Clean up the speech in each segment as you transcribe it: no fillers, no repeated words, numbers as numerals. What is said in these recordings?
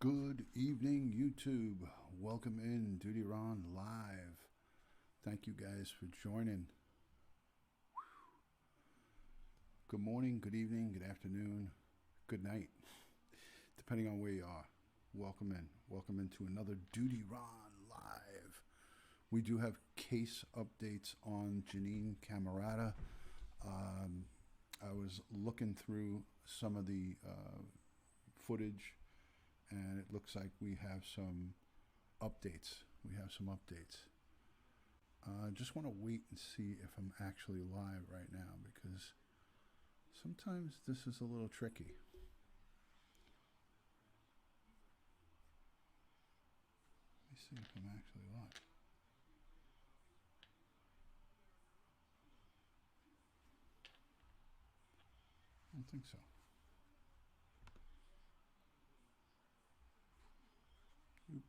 Good evening, YouTube. Welcome in DutyRon Live. Thank you guys for joining. Good morning, good evening, good afternoon, good night, depending on where you are. Welcome in. Welcome into another DutyRon Live. We do have case updates on Jeanine Cammarata. I was looking through some of the footage, and it looks like we have some updates. Just want to wait and see if I'm actually live right now, because sometimes this is a little tricky. Let me see if I'm actually live. I don't think so. Oop.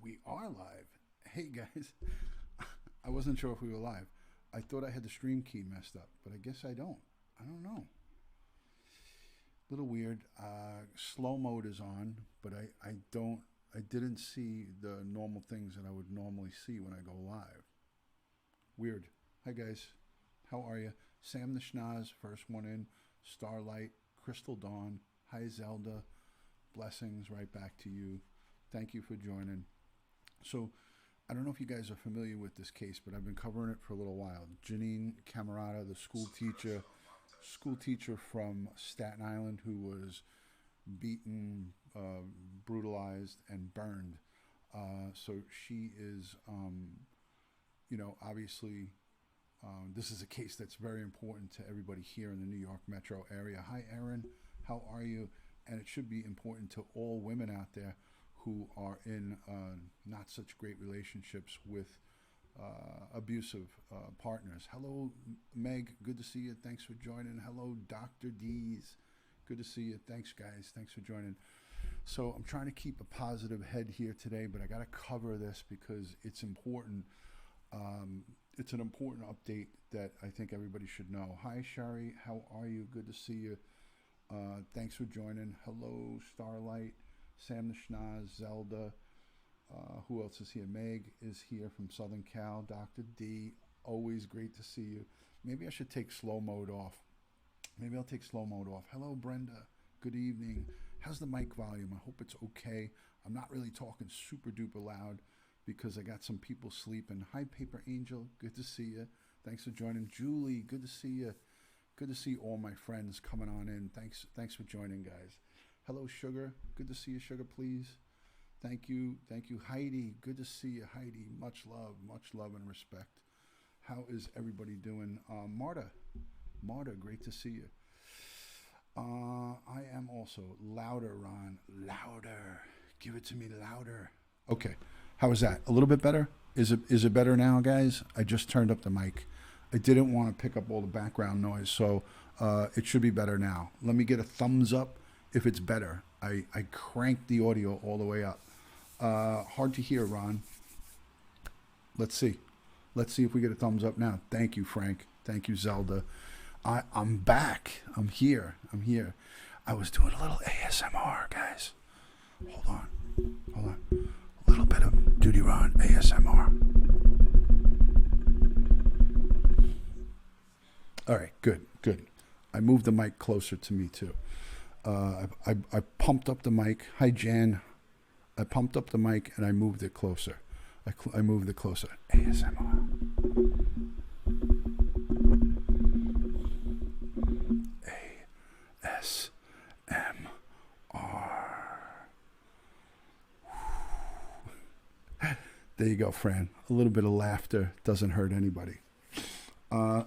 We are live. Hey guys, I wasn't sure if we were live. I thought I had the stream key messed up, but I guess I don't. I don't know. Little weird. Slow mode is on, but I didn't see the normal things that I would normally see when I go live. Weird. Hi guys, how are you? Sam the Schnoz, first one in. Starlight, Crystal Dawn, hi Zelda, blessings right back to you. Thank you for joining. So, I don't know if you guys are familiar with this case, but I've been covering it for a little while. Jeanine Cammarata, the school teacher from Staten Island who was beaten, brutalized, and burned. So she is, obviously, this is a case that's very important to everybody here in the New York metro area. Hi, Erin. How are you? And it should be important to all women out there who are in not such great relationships with abusive partners. Hello, Meg. Good to see you. Thanks for joining. Hello, Dr. D's. Good to see you. Thanks, guys. Thanks for joining. So I'm trying to keep a positive head here today, but I got to cover this because it's important. It's an important update that I think everybody should know. Hi, Shari. How are you? Good to see you. Thanks for joining. Hello, Starlight. Sam the Schnoz, Zelda, who else is here? Meg is here from Southern Cal. Dr. D, always great to see you. Maybe I should take slow mode off. Maybe I'll take slow mode off. Hello, Brenda. Good evening. How's the mic volume? I hope it's okay. I'm not really talking super duper loud because I got some people sleeping. Hi, Paper Angel. Good to see you. Thanks for joining. Julie, good to see you. Good to see all my friends coming on in. Thanks for joining, guys. Hello, Sugar. Good to see you, Sugar, please. Thank you. Heidi. Good to see you, Heidi. Much love and respect. How is everybody doing? Marta, great to see you. I am also louder, Ron. Louder. Give it to me louder. Okay. How is that? A little bit better? Is it better now, guys? I just turned up the mic. I didn't want to pick up all the background noise, so it should be better now. Let me get a thumbs up if it's better. I cranked the audio all the way up. Hard to hear, Ron. Let's see if we get a thumbs up now. Thank you, Frank. Thank you, Zelda. I'm back. I'm here. I was doing a little ASMR, guys. Hold on. A little bit of DutyRon ASMR. All right, good. I moved the mic closer to me too. I pumped up the mic. Hi, Jan. I pumped up the mic and I moved it closer. I moved it closer. ASMR. There you go, Fran. A little bit of laughter doesn't hurt anybody.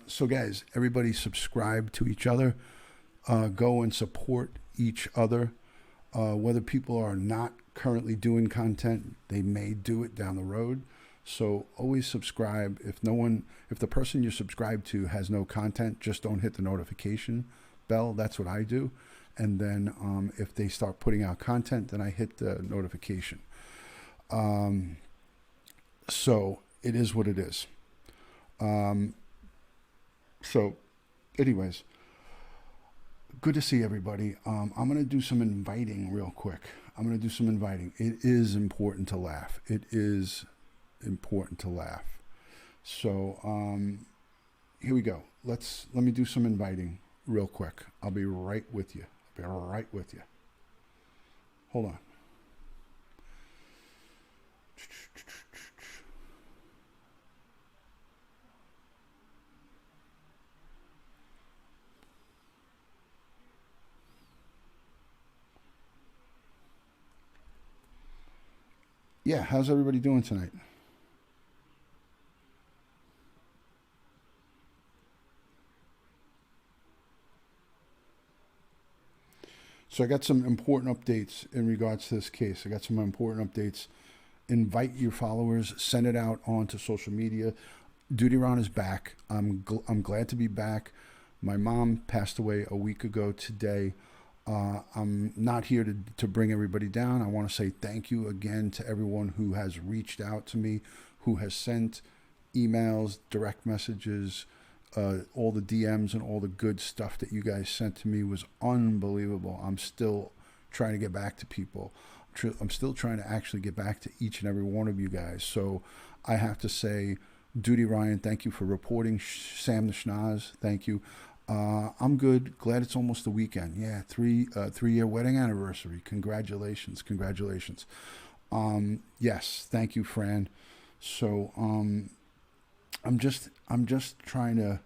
So guys, everybody subscribe to each other. Go and support each other. Whether people are not currently doing content, they may do it down the road. So always subscribe. If the person you subscribe to has no content, just don't hit the notification bell. That's what I do. and then if they start putting out content, then I hit the notification. So it is what it is. So anyways, good to see everybody. I'm going to do some inviting real quick. It is important to laugh. So here we go. Let me do some inviting real quick. I'll be right with you. Hold on. Yeah, how's everybody doing tonight? So I got some important updates in regards to this case. Invite your followers, send it out onto social media. DutyRon is back. I'm glad to be back. My mom passed away a week ago today. I'm not here to bring everybody down. I want to say thank you again to everyone who has reached out to me, who has sent emails, direct messages, all the DMs and all the good stuff that you guys sent to me was unbelievable. I'm still trying to get back to people. I'm still trying to actually get back to each and every one of you guys. So I have to say, DutyRon, thank you for reporting. Sam the Schnoz, thank you. I'm good. Glad it's almost the weekend. Yeah, 3-year wedding anniversary. Congratulations. Yes, thank you, Fran. So I'm just trying to,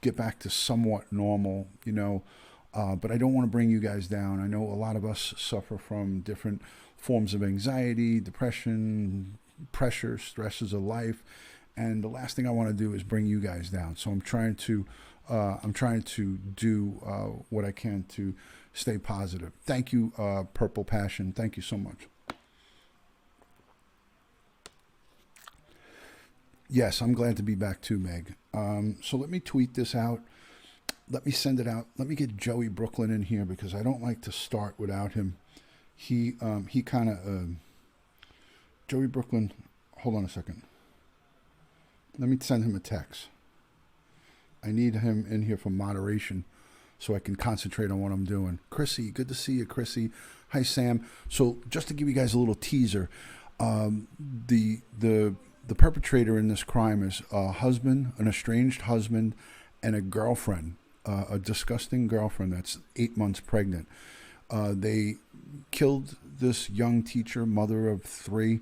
get back to somewhat normal, but I don't want to bring you guys down. I know a lot of us suffer from different forms of anxiety, depression, pressure, stresses of life. And the last thing I want to do is bring you guys down. So I'm trying to do what I can to stay positive. Thank you, Purple Passion. Thank you so much. Yes, I'm glad to be back too, Meg. So let me tweet this out. Let me send it out. Let me get Joey Brooklyn in here because I don't like to start without him. He kind of Joey Brooklyn. Hold on a second. Let me send him a text. I need him in here for moderation so I can concentrate on what I'm doing. Chrissy, good to see you, Chrissy. Hi, Sam. So just to give you guys a little teaser, the perpetrator in this crime is a husband, an estranged husband, and a girlfriend, a disgusting girlfriend that's 8 months pregnant. They killed this young teacher, mother of 3.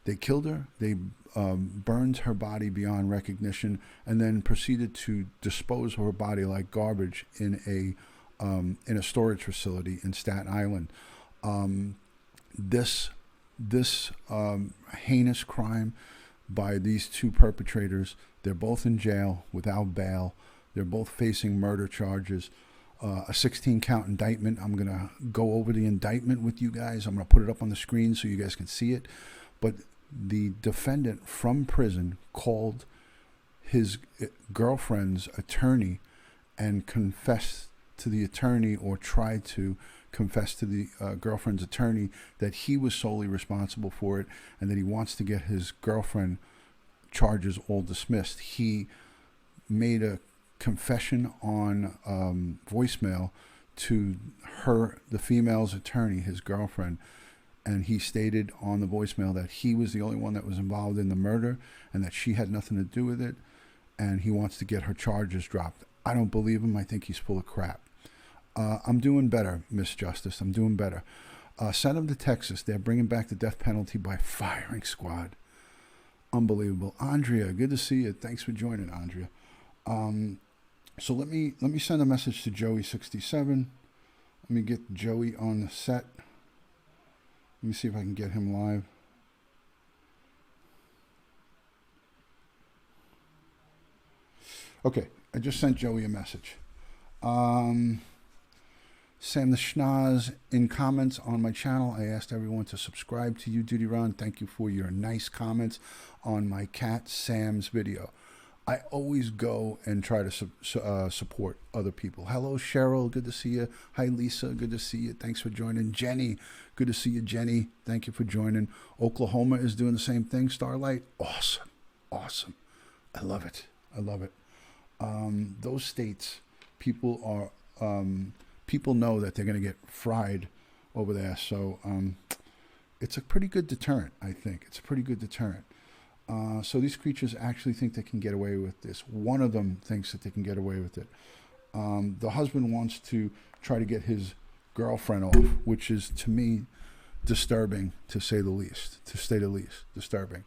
They killed her. They burned her body beyond recognition, and then proceeded to dispose of her body like garbage in a storage facility in Staten Island. This heinous crime by these 2 perpetrators. They're both in jail without bail. They're both facing murder charges. A 16-count indictment. I'm going to go over the indictment with you guys. I'm going to put it up on the screen so you guys can see it. But the defendant from prison called his girlfriend's attorney and confessed to the attorney, or tried to confess to the girlfriend's attorney, that he was solely responsible for it and that he wants to get his girlfriend charges all dismissed. He made a confession on voicemail to the female's attorney, his girlfriend, and he stated on the voicemail that he was the only one that was involved in the murder and that she had nothing to do with it, and he wants to get her charges dropped. I don't believe him. I think he's full of crap. I'm doing better, Miss Justice. I'm doing better. Send them to Texas. They're bringing back the death penalty by firing squad. Unbelievable. Andrea, good to see you. Thanks for joining, Andrea. So let me send a message to Joey67. Let me get Joey on the set. Let me see if I can get him live. Okay, I just sent Joey a message. Sam the Schnoz, in comments on my channel, I asked everyone to subscribe to you, DutyRon. Thank you for your nice comments on my cat Sam's video. I always go and try to support other people. Hello, Cheryl. Good to see you. Hi, Lisa. Good to see you. Thanks for joining. Jenny. Good to see you, Jenny. Thank you for joining. Oklahoma is doing the same thing. Starlight. Awesome. Awesome. I love it. I love it. Those states, people know that they're going to get fried over there. So it's a pretty good deterrent, I think. It's a pretty good deterrent. So these creatures actually think they can get away with this. One of them thinks that they can get away with it. The husband wants to try to get his girlfriend off, which is, to me, disturbing, to say the least. Disturbing.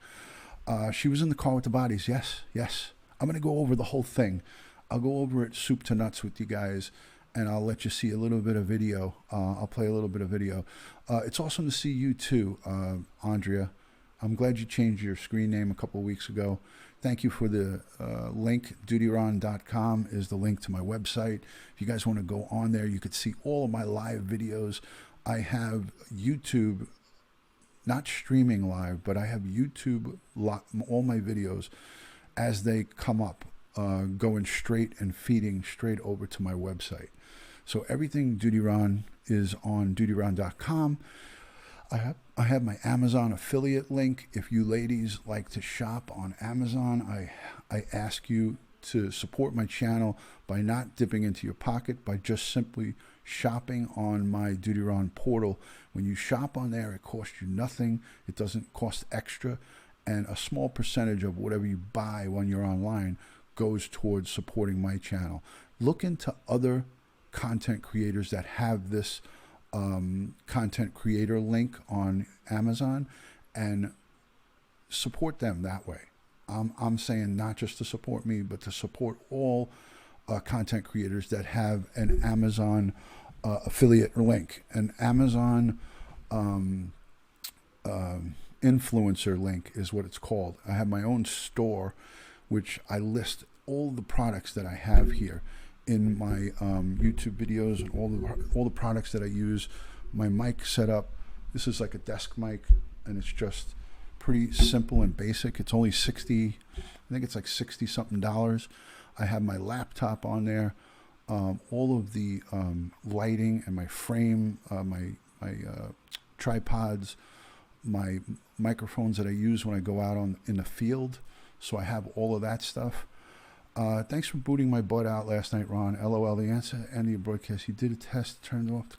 She was in the car with the bodies. Yes. I'm going to go over the whole thing. I'll go over it soup to nuts with you guys, and I'll let you see a little bit of video. I'll play a little bit of video. It's awesome to see you too, Andrea. I'm glad you changed your screen name a couple of weeks ago. Thank you for the link. DutyRon.com is the link to my website. If you guys want to go on there, you could see all of my live videos. I have YouTube, not streaming live, but I have YouTube, all my videos as they come up, going straight and feeding straight over to my website. So everything DutyRon is on DutyRon.com. I have my Amazon affiliate link. If you ladies like to shop on Amazon, I ask you to support my channel by not dipping into your pocket, by just simply shopping on my DutyRon portal. When you shop on there, it costs you nothing. It doesn't cost extra. And a small percentage of whatever you buy when you're online goes towards supporting my channel. Look into other content creators that have this content creator link on Amazon and support them that way. I'm saying not just to support me, but to support all content creators that have an Amazon affiliate link, an Amazon influencer link is what it's called. I have my own store, which I list all the products that I have here in my YouTube videos, and all the products that I use. My mic setup, this is like a desk mic, and it's just pretty simple and basic. It's only I think it's like $60 something. I have my laptop on there, all of the lighting and my frame, my tripods, my microphones that I use when I go out in the field. So I have all of that stuff. Thanks for booting my butt out last night, Ron. LOL. The answer to end of your broadcast. You did a test, turned off the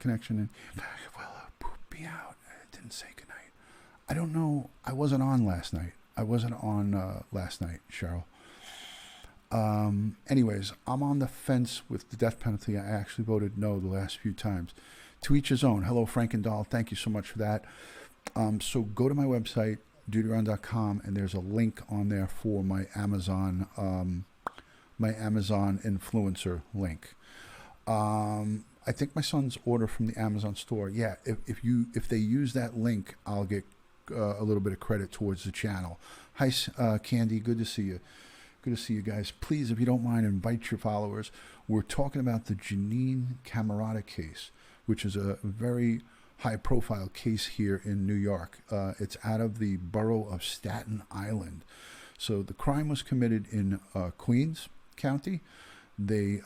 connection, and poop me out. It didn't say goodnight. I don't know. I wasn't on last night. Cheryl. Anyways, I'm on the fence with the death penalty. I actually voted no the last few times. To each his own. Hello, Frank and Doll. Thank you so much for that. So go to my website, DutyRon.com, and there's a link on there for my Amazon influencer link. I think my son's order from the Amazon store. Yeah, if they use that link, I'll get a little bit of credit towards the channel. Hi, Candy. Good to see you. Good to see you guys. Please, if you don't mind, invite your followers. We're talking about the Jeanine Cammarata case, which is a very high-profile case here in New York. It's out of the borough of Staten Island. So the crime was committed in Queens County. They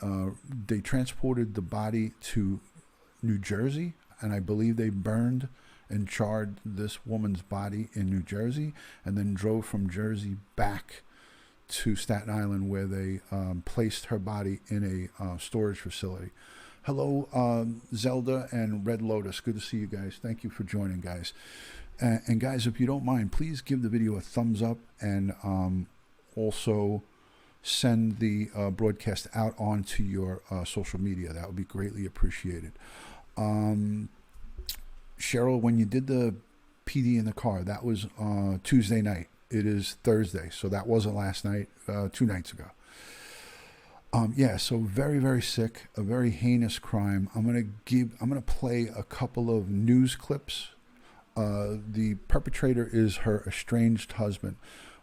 transported the body to New Jersey, and I believe they burned and charred this woman's body in New Jersey, and then drove from Jersey back to Staten Island, where they placed her body in a storage facility. Hello, Zelda and Red Lotus. Good to see you guys. Thank you for joining, guys. And guys, if you don't mind, please give the video a thumbs up, and also send the broadcast out onto your social media. That would be greatly appreciated. Cheryl, when you did the PD in the car, that was Tuesday night. It is Thursday, so that wasn't last night, 2 nights ago. Yeah, so very, very sick, a very heinous crime. I'm gonna play a couple of news clips. The perpetrator is her estranged husband.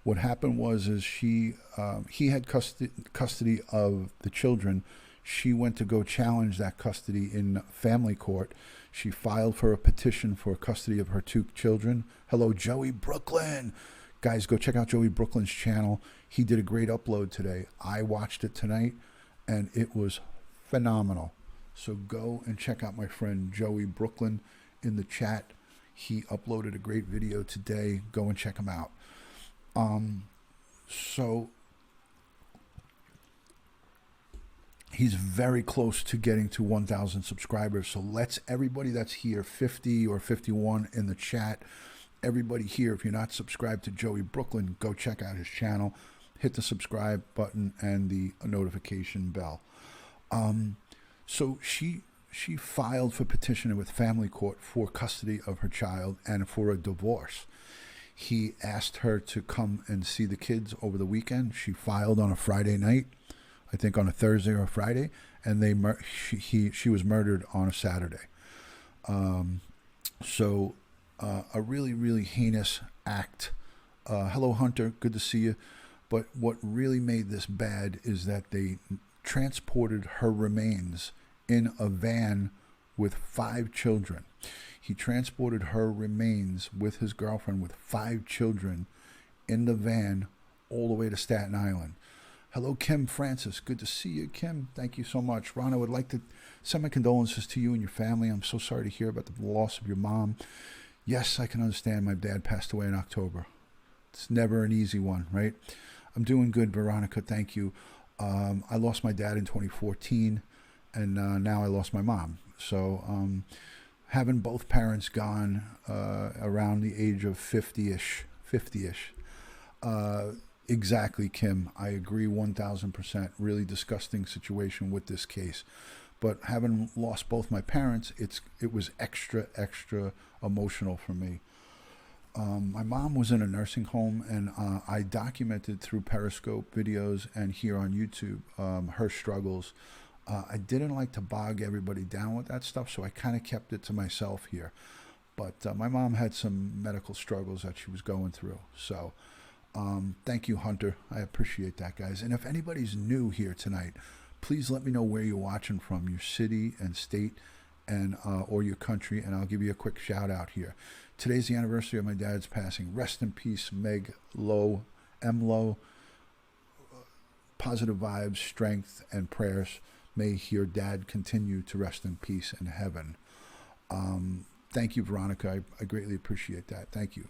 What happened was he had custody of the children. She went to go challenge that custody in family court. She filed for a petition for custody of her 2 children. Hello, Joey Brooklyn. Guys, go check out Joey Brooklyn's channel. He did a great upload today. I watched it tonight, and it was phenomenal. So go and check out my friend Joey Brooklyn in the chat. He uploaded a great video today. Go and check him out. So he's very close to getting to 1,000 subscribers. So let's, everybody that's here, 50 or 51 in the chat, everybody here, if you're not subscribed to Joey Brooklyn, go check out his channel. Hit the subscribe button and the notification bell. So she filed for petition with family court for custody of her child and for a divorce. He asked her to come and see the kids over the weekend. She filed on a Friday night, I think on a Thursday or a Friday, and she was murdered on a Saturday. So a really, really heinous act. Hello, Hunter. Good to see you. But what really made this bad is that they transported her remains in a van with 5 children. He transported her remains with his girlfriend with 5 children in the van all the way to Staten Island. Hello, Kim Francis. Good to see you, Kim. Thank you so much. Ron, I would like to send my condolences to you and your family. I'm so sorry to hear about the loss of your mom. Yes, I can understand. My dad passed away in October. It's never an easy one, right? I'm doing good, Veronica. Thank you. I lost my dad in 2014, and now I lost my mom. So having both parents gone around the age of 50-ish. Exactly, Kim. I agree 1,000%. Really disgusting situation with this case. But having lost both my parents, it was extra emotional for me. My mom was in a nursing home, and I documented through Periscope videos and here on YouTube her struggles. I didn't like to bog everybody down with that stuff, so I kind of kept it to myself here. But my mom had some medical struggles that she was going through. So thank you, Hunter. I appreciate that, guys. And if anybody's new here tonight, please let me know where you're watching from, your city and state, and or your country, and I'll give you a quick shout out here. Today's the anniversary of my dad's passing. Rest in peace, Meg Lowe, M. Lowe. Positive vibes, strength, and prayers. May your dad continue to rest in peace in heaven. Thank you, Veronica. I greatly appreciate that. Thank you.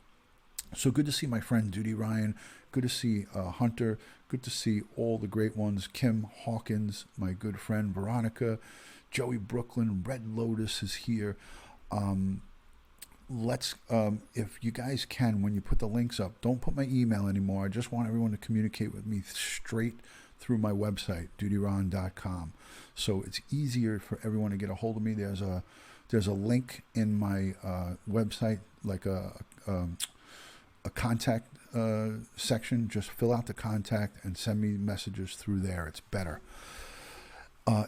So good to see my friend DutyRon. Good to see Hunter. Good to see all the great ones. Kim Hawkins, my good friend Veronica. Joey Brooklyn. Red Lotus is here. Let's, if you guys can, when you put the links up, don't put my email anymore. I just want everyone to communicate with me straight through my website, DutyRon.com. So it's easier for everyone to get a hold of me. There's a link in my website, like a contact section. Just fill out the contact and send me messages through there. It's better.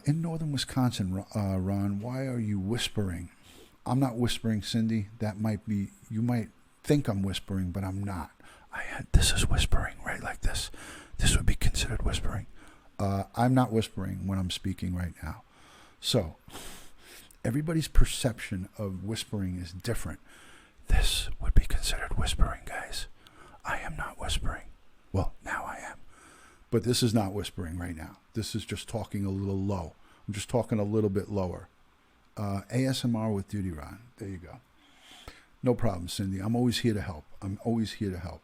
In northern Wisconsin, Ron, why are you whispering? I'm not whispering, Cindy. That might be, you might think I'm whispering, but I'm not. This is whispering, right? Like this. This would be considered whispering. I'm not whispering when I'm speaking right now. So everybody's perception of whispering is different. This would be considered whispering, guys. I am not whispering. Well, now I am. But this is not whispering right now. This is just talking a little low. I'm just talking a little bit lower. ASMR with DutyRon. There you go. No problem, Cindy. I'm always here to help. I'm always here to help.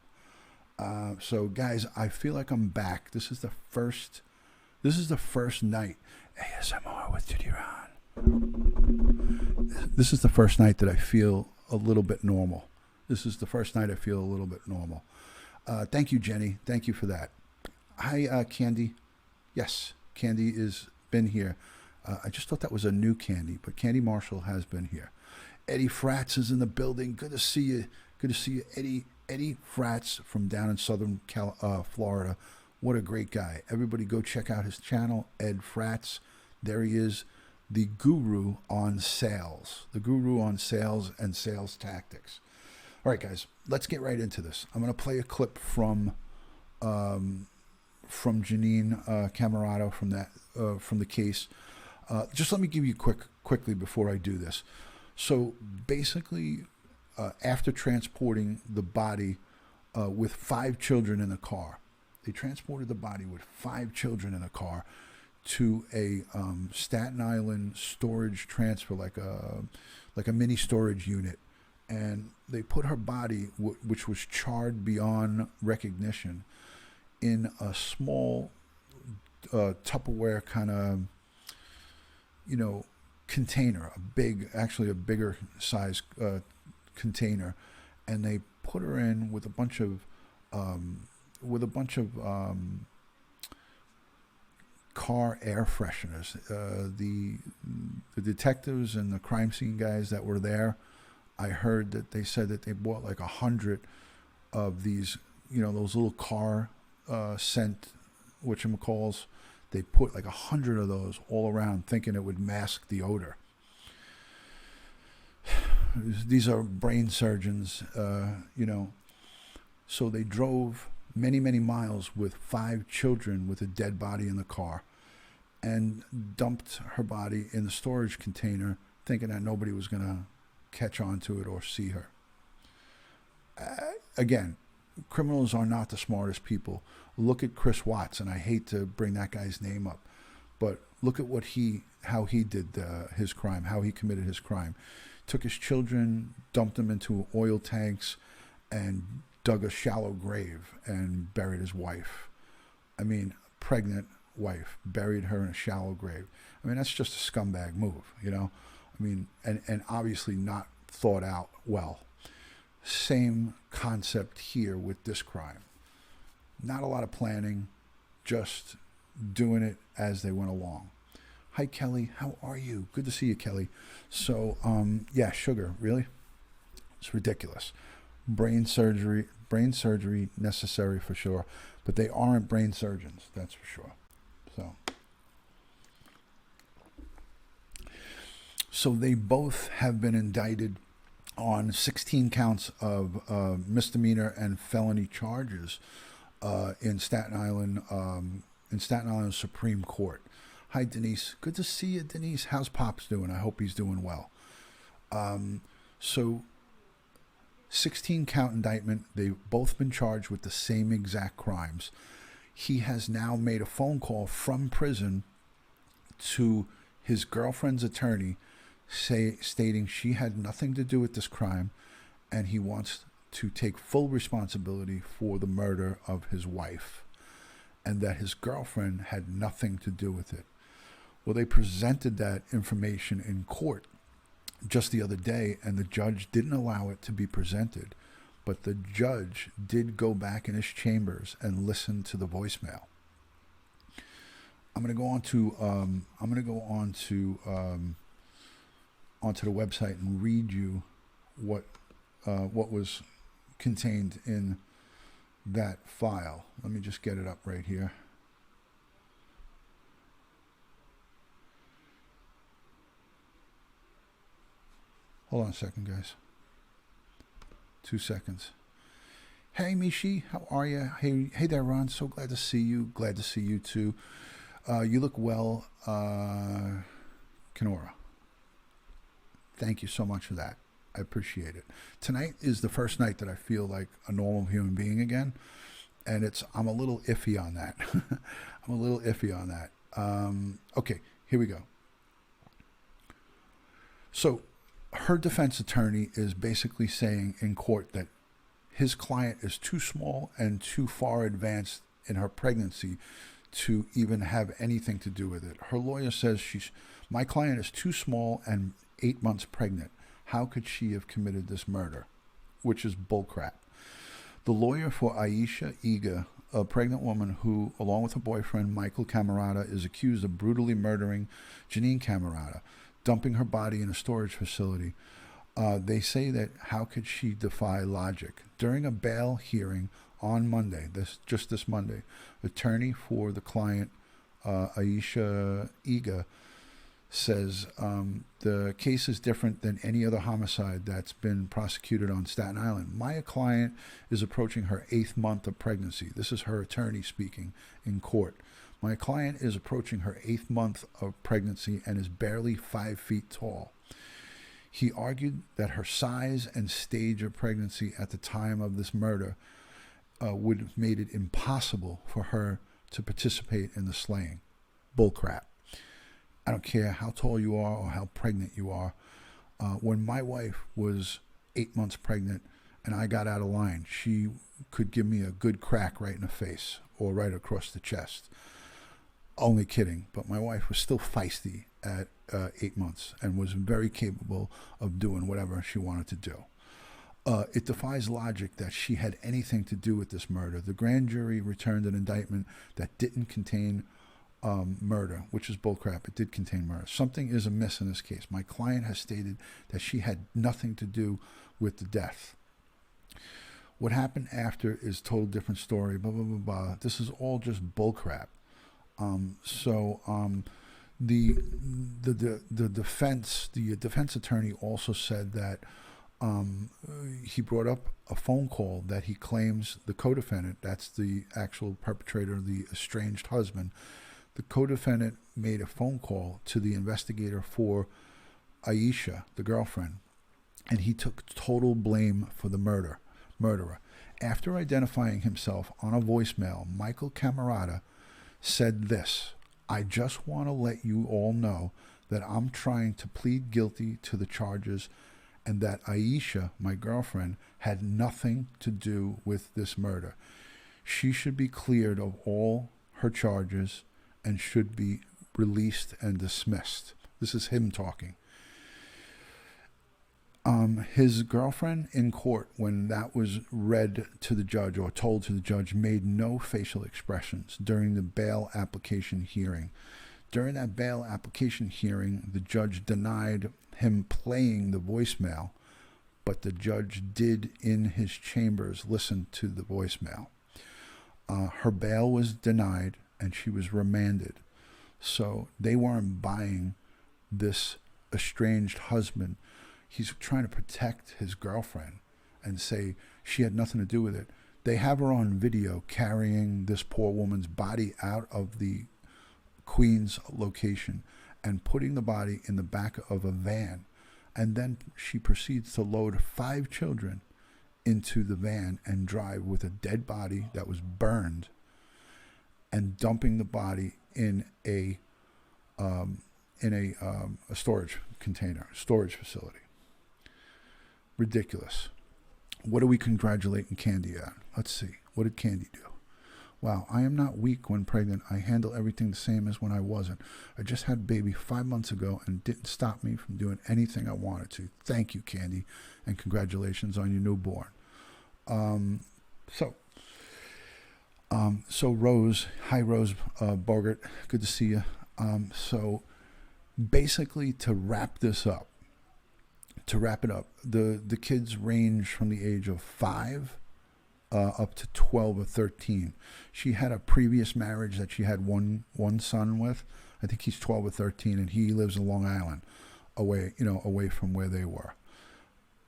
So, guys, I feel like I'm back. This is the first night. ASMR with DutyRon. This is the first night that I feel a little bit normal. This is the first night I feel a little bit normal. Thank you, Jenny. Thank you for that. Hi, Candy. Yes, Candy has been here. I just thought that was a new Candy, but Candy Marshall has been here. Eddie Fratz is in the building. Good to see you. Good to see you, Eddie. Eddie Fratz from down in southern Florida. What a great guy. Everybody go check out his channel, Ed Fratz. There he is, the guru on sales. The guru on sales and sales tactics. All right, guys, let's get right into this. I'm going to play a clip from Jeanine Cammarata from the case. Just let me give you quickly before I do this. So basically, after transporting the body with 5 children in the car. They transported the body with 5 children in a car to a Staten Island storage transfer, like a mini storage unit, and they put her body, which was charred beyond recognition, in a small Tupperware kind of, container, a bigger size container, and they put her in with a bunch of car air fresheners. The detectives and the crime scene guys that were there, I heard that they said that they bought like 100 of these, those little car scent, whatchamacalls. They put like 100 of those all around, thinking it would mask the odor. These are brain surgeons, So they drove many, many miles with 5 children with a dead body in the car and dumped her body in the storage container, thinking that nobody was going to catch on to it or see her. Again, criminals are not the smartest people. Look at Chris Watts, and I hate to bring that guy's name up, but look at how he did his crime, how he committed his crime. Took his children, dumped them into oil tanks, and dug a shallow grave and buried his wife. I mean, pregnant wife, buried her in a shallow grave. I mean, that's just a scumbag move, I mean, and obviously not thought out well. Same concept here with this crime. Not a lot of planning, just doing it as they went along. Hi, Kelly. How are you? Good to see you, Kelly. So, yeah, sugar, really? It's ridiculous. Brain surgery necessary for sure, but they aren't brain surgeons, that's for sure. So they both have been indicted on 16 counts of misdemeanor and felony charges in Staten Island Supreme Court. Hi, Denise. Good to see you, Denise. How's Pops doing? I hope he's doing well. So 16 count indictment. They've both been charged with the same exact crimes. He has now made a phone call from prison to his girlfriend's attorney stating she had nothing to do with this crime, and he wants to take full responsibility for the murder of his wife, and that his girlfriend had nothing to do with it. Well, they presented that information in court just the other day, and the judge didn't allow it to be presented, but the judge did go back in his chambers and listen to the voicemail. I'm going to go onto the website and read you what was contained in that file. Let me just get it up right here. Hold on a second, guys. 2 seconds. Hey, Mishi, how are you? Hey there, Ron. So glad to see you. Glad to see you too. You look well, Kenora. Thank you so much for that. I appreciate it. Tonight is the first night that I feel like a normal human being again, and I'm a little iffy on that. Okay, here we go. So her defense attorney is basically saying in court that his client is too small and too far advanced in her pregnancy to even have anything to do with it. Her lawyer says my client is too small and 8 months pregnant. How could she have committed this murder? Which is bullcrap. The lawyer for Aisha Iga, a pregnant woman who, along with her boyfriend, Michael Cammarata, is accused of brutally murdering Jeanine Cammarata, dumping her body in a storage facility. They say that how could she defy logic? During a bail hearing on Monday, this Monday, attorney for the client, Aisha Iga, says the case is different than any other homicide that's been prosecuted on Staten Island. My client is approaching her 8th month of pregnancy. This is her attorney speaking in court. My client is approaching her 8th month of pregnancy and is barely 5 feet tall. He argued that her size and stage of pregnancy at the time of this murder would have made it impossible for her to participate in the slaying. Bullcrap. I don't care how tall you are or how pregnant you are. When my wife was 8 months pregnant and I got out of line, she could give me a good crack right in the face or right across the chest. Only kidding, but my wife was still feisty at 8 months and was very capable of doing whatever she wanted to do. It defies logic that she had anything to do with this murder. The grand jury returned an indictment that didn't contain murder, which is bullcrap. It did contain murder. Something is amiss in this case. My client has stated that she had nothing to do with the death. What happened after is a total different story. Blah blah blah blah. This is all just bullcrap. The defense attorney also said that he brought up a phone call that he claims the co-defendant, that's the actual perpetrator, the estranged husband, the co-defendant made a phone call to the investigator for Aisha, the girlfriend, and he took total blame for the murderer. After identifying himself on a voicemail, Michael Cammarata said this: "I just want to let you all know that I'm trying to plead guilty to the charges and that Aisha, my girlfriend, had nothing to do with this murder. She should be cleared of all her charges and should be released and dismissed." This is him talking. His girlfriend in court, when that was read to the judge or told to the judge, made no facial expressions during the bail application hearing. During that bail application hearing, the judge denied him playing the voicemail, but the judge did in his chambers listen to the voicemail. Her bail was denied and she was remanded. So they weren't buying this estranged husband. He's trying to protect his girlfriend and say she had nothing to do with it. They have her on video carrying this poor woman's body out of the Queens location and putting the body in the back of a van. And then she proceeds to load 5 children into the van and drive with a dead body that was burned and dumping the body in a storage container, storage facility. Ridiculous. What are we congratulating Candy on? Let's see. What did Candy do? Wow, I am not weak when pregnant. I handle everything the same as when I wasn't. I just had a baby 5 months ago and didn't stop me from doing anything I wanted to. Thank you, Candy, and congratulations on your newborn. So Rose, hi Rose Bogart, good to see you. So basically, to wrap it up, the kids range from the age of 5 up to 12 or 13. She had a previous marriage that she had one son with. I think he's 12 or 13, and he lives in Long Island, away from where they were.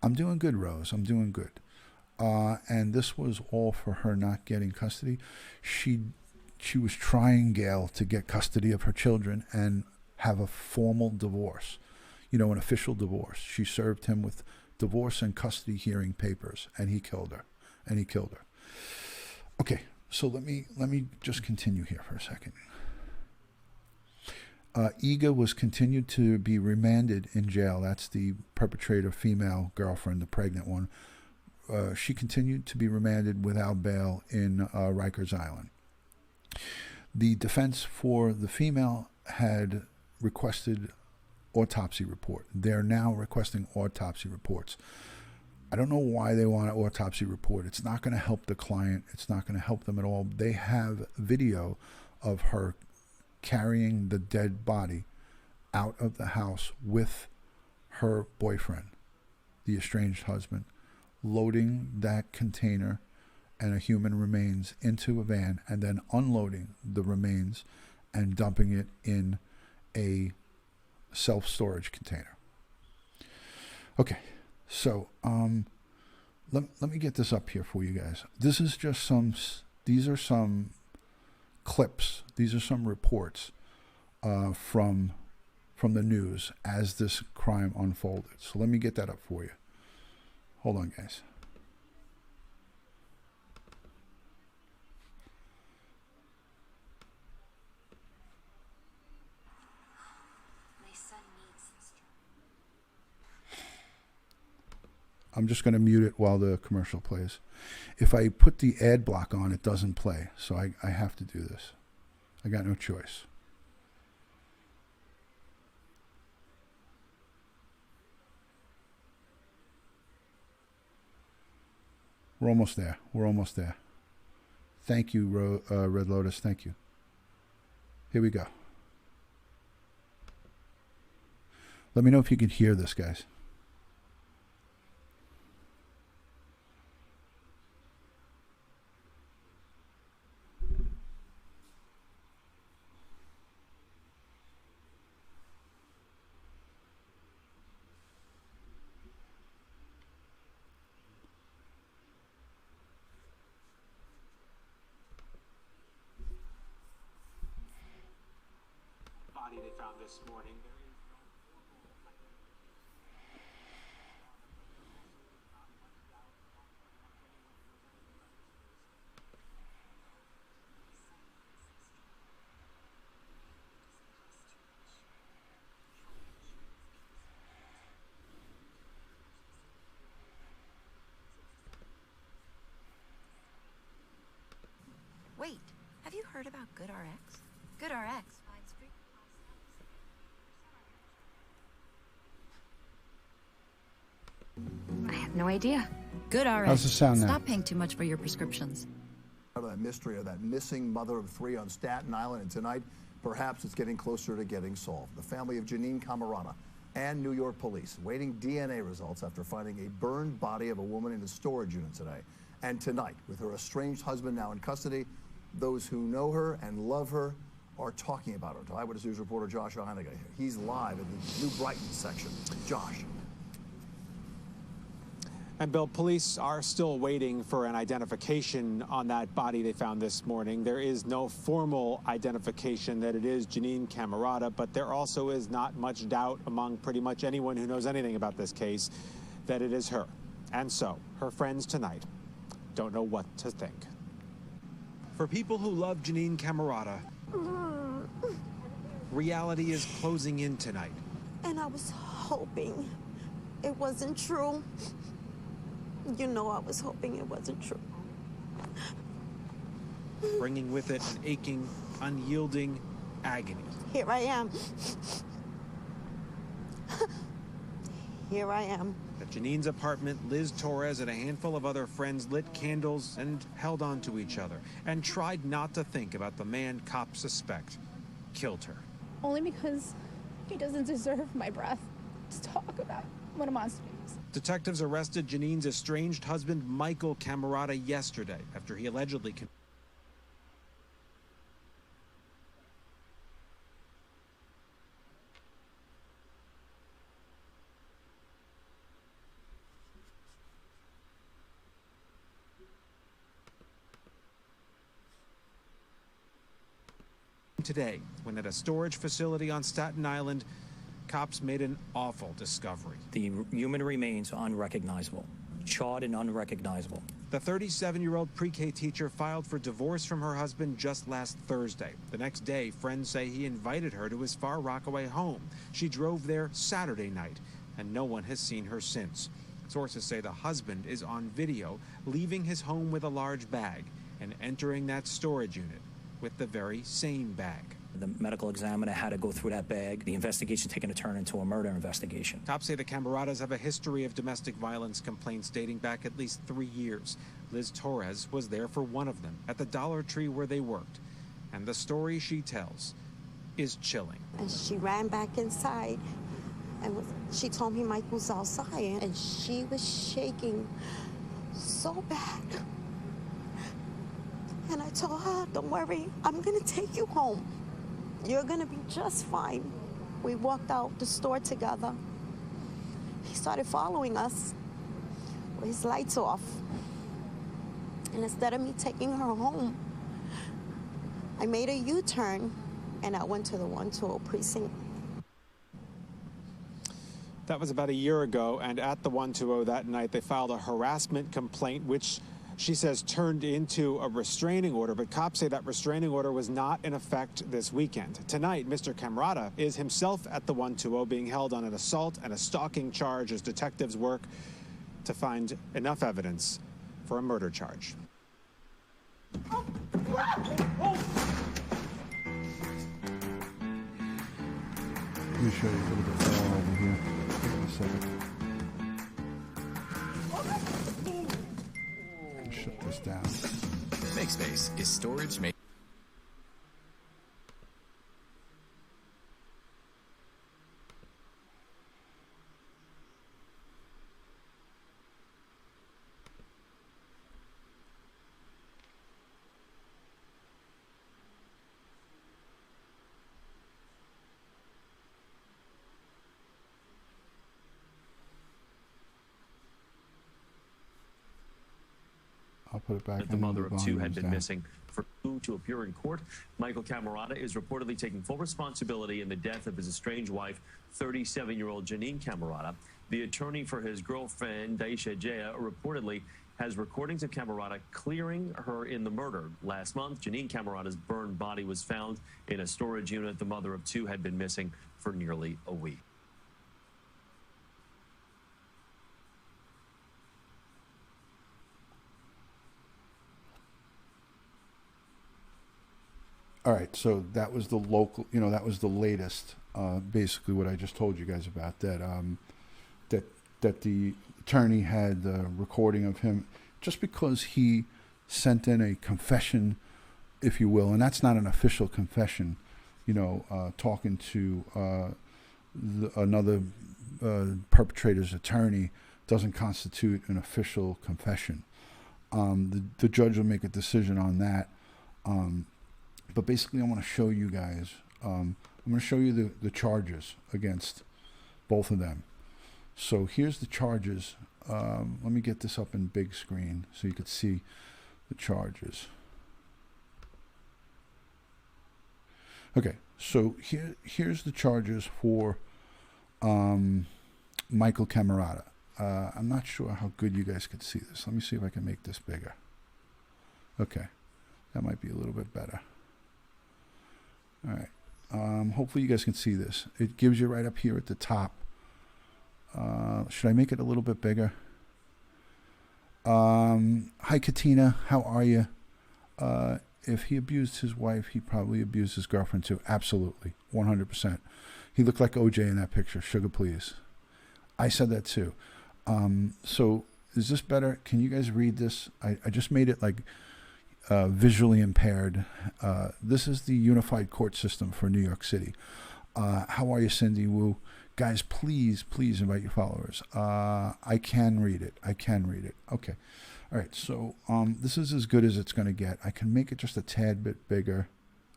I'm doing good, Rose. I'm doing good. And this was all for her not getting custody. She was trying, Gail, to get custody of her children and have a formal divorce, an official divorce. She served him with divorce and custody hearing papers, and he killed her. Okay, so let me just continue here for a second. Iga was continued to be remanded in jail. That's the perpetrator, female girlfriend, the pregnant one. She continued to be remanded without bail in Rikers Island. The defense for the female had requested autopsy report. They're now requesting autopsy reports. I don't know why they want an autopsy report. It's not going to help the client. It's not going to help them at all. They have video of her carrying the dead body out of the house with her boyfriend, the estranged husband, loading that container and a human remains into a van and then unloading the remains and dumping it in a self-storage container. Okay, so let me get this up here for you guys. This is just these are some clips. These are some reports from the news as this crime unfolded. So let me get that up for you. Hold on, guys. I'm just going to mute it while the commercial plays. If I put the ad block on, it doesn't play. So I have to do this. I got no choice. We're almost there. We're almost there. Thank you, Red Lotus. Thank you. Here we go. Let me know if you can hear this, guys. Body they found this morning. Wait, have you heard about GoodRx? GoodRx. I have no idea. GoodRx. How's the sound now? Stop paying too much for your prescriptions. That mystery of that missing mother of three on Staten Island, and tonight, perhaps it's getting closer to getting solved. The family of Jeanine Cammarata and New York police waiting DNA results after finding a burned body of a woman in a storage unit today. And tonight, with her estranged husband now in custody, those who know her and love her are talking about her. Eyewitness News reporter Josh Ohanega. He's live in the New Brighton section. Josh. And Bill, police are still waiting for an identification on that body they found this morning. There is no formal identification that it is Jeanine Cammarata, but there also is not much doubt among pretty much anyone who knows anything about this case that it is her. And so, her friends tonight don't know what to think. For people who love Jeanine Cammarata, reality is closing in tonight. And I was hoping it wasn't true. You know, I was hoping it wasn't true. Bringing with it an aching, unyielding agony. Here I am. Here I am. At Jeanine's apartment, Liz Torres and a handful of other friends lit candles and held on to each other and tried not to think about the man cops suspect killed her. Only because he doesn't deserve my breath to talk about what a monster he is. Detectives arrested Jeanine's estranged husband, Michael Cammarata, yesterday after he allegedly today when at a storage facility on Staten Island, cops made an awful discovery. The human remains are unrecognizable, charred and unrecognizable. The 37-year-old pre-K teacher filed for divorce from her husband just last Thursday. The next day, friends say he invited her to his Far Rockaway home. She drove there Saturday night, and no one has seen her since. Sources say the husband is on video leaving his home with a large bag and entering that storage unit with the very same bag. The medical examiner had to go through that bag. The investigation taking a turn into a murder investigation. Cops say the Cammaratas have a history of domestic violence complaints dating back at least 3 years. Liz Torres was there for one of them at the Dollar Tree where they worked. And the story she tells is chilling. And she ran back inside and she told me Mike was outside and she was shaking so bad. And I told her, don't worry, I'm gonna take you home. You're gonna be just fine. We walked out the store together. He started following us with his lights off. And instead of me taking her home, I made a U-turn and I went to the 120 precinct. That was about a year ago, and at the 120 that night, they filed a harassment complaint, which she says turned into a restraining order, but cops say that restraining order was not in effect this weekend. Tonight, Mr. Cammarata is himself at the 120 being held on an assault and a stalking charge as detectives work to find enough evidence for a murder charge. Let me show you a little bit more over here. Give me a second. Shut this down. Make space is storage made. I'll put it back. That the mother of two had been missing. For who to appear in court, Michael Cammarata is reportedly taking full responsibility in the death of his estranged wife, 37-year-old Jeanine Cammarata. The attorney for his girlfriend, Daisha Jaya, reportedly has recordings of Cammarata clearing her in the murder. Last month, Jeanine Cammarata's burned body was found in a storage unit. The mother of two had been missing for nearly a week. All right, so that was the local, that was the latest, basically what I just told you guys about, that the attorney had the recording of him just because he sent in a confession, if you will, and that's not an official confession, talking to another perpetrator's attorney doesn't constitute an official confession. The judge will make a decision on that. But basically, I want to show you guys, I'm going to show you the charges against both of them. So here's the charges. Let me get this up in big screen so you could see the charges. Okay, so here's the charges for Michael Cammarata. I'm not sure how good you guys could see this. Let me see if I can make this bigger. Okay, that might be a little bit better. All right. Hopefully you guys can see this. It gives you right up here at the top. Should I make it a little bit bigger? Hi, Katina. How are you? If he abused his wife, he probably abused his girlfriend too. Absolutely. 100%. He looked like OJ in that picture. Sugar, please. I said that too. So is this better? Can you guys read this? I just made it like visually impaired. This is the unified court system for New York City. How are you, Cindy Wu? Guys, please invite your followers. I can read it. Okay. All right. So this is as good as it's going to get. I can make it just a tad bit bigger.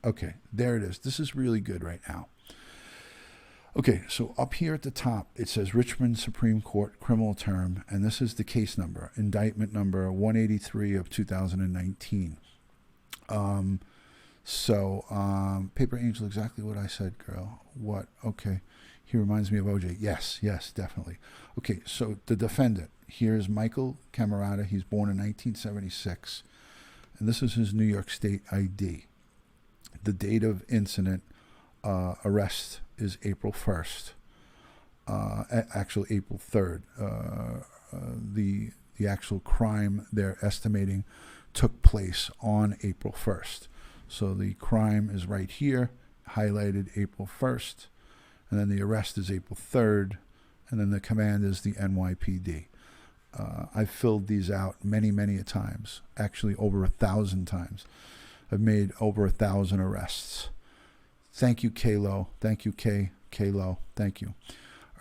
Okay. There it is. This is really good right now. Okay. So up here at the top, it says Richmond Supreme Court criminal term, and this is the case number, indictment number 183 of 2019. Paper Angel, exactly what I said, girl. What? Okay. He reminds me of OJ. Yes, definitely. Okay, so the defendant, here's Michael Cammarata. He's born in 1976, and this is his New York State ID. The date of incident, arrest, is April 1st. Actually, April 3rd. The actual crime they're estimating took place on April 1st. So the crime is right here, highlighted April 1st, and then the arrest is April 3rd, and then the command is the NYPD. I've filled these out many a times, actually over 1,000 times. I've made over 1,000 arrests. Thank you, Kalo. Thank you, Kalo. Thank you.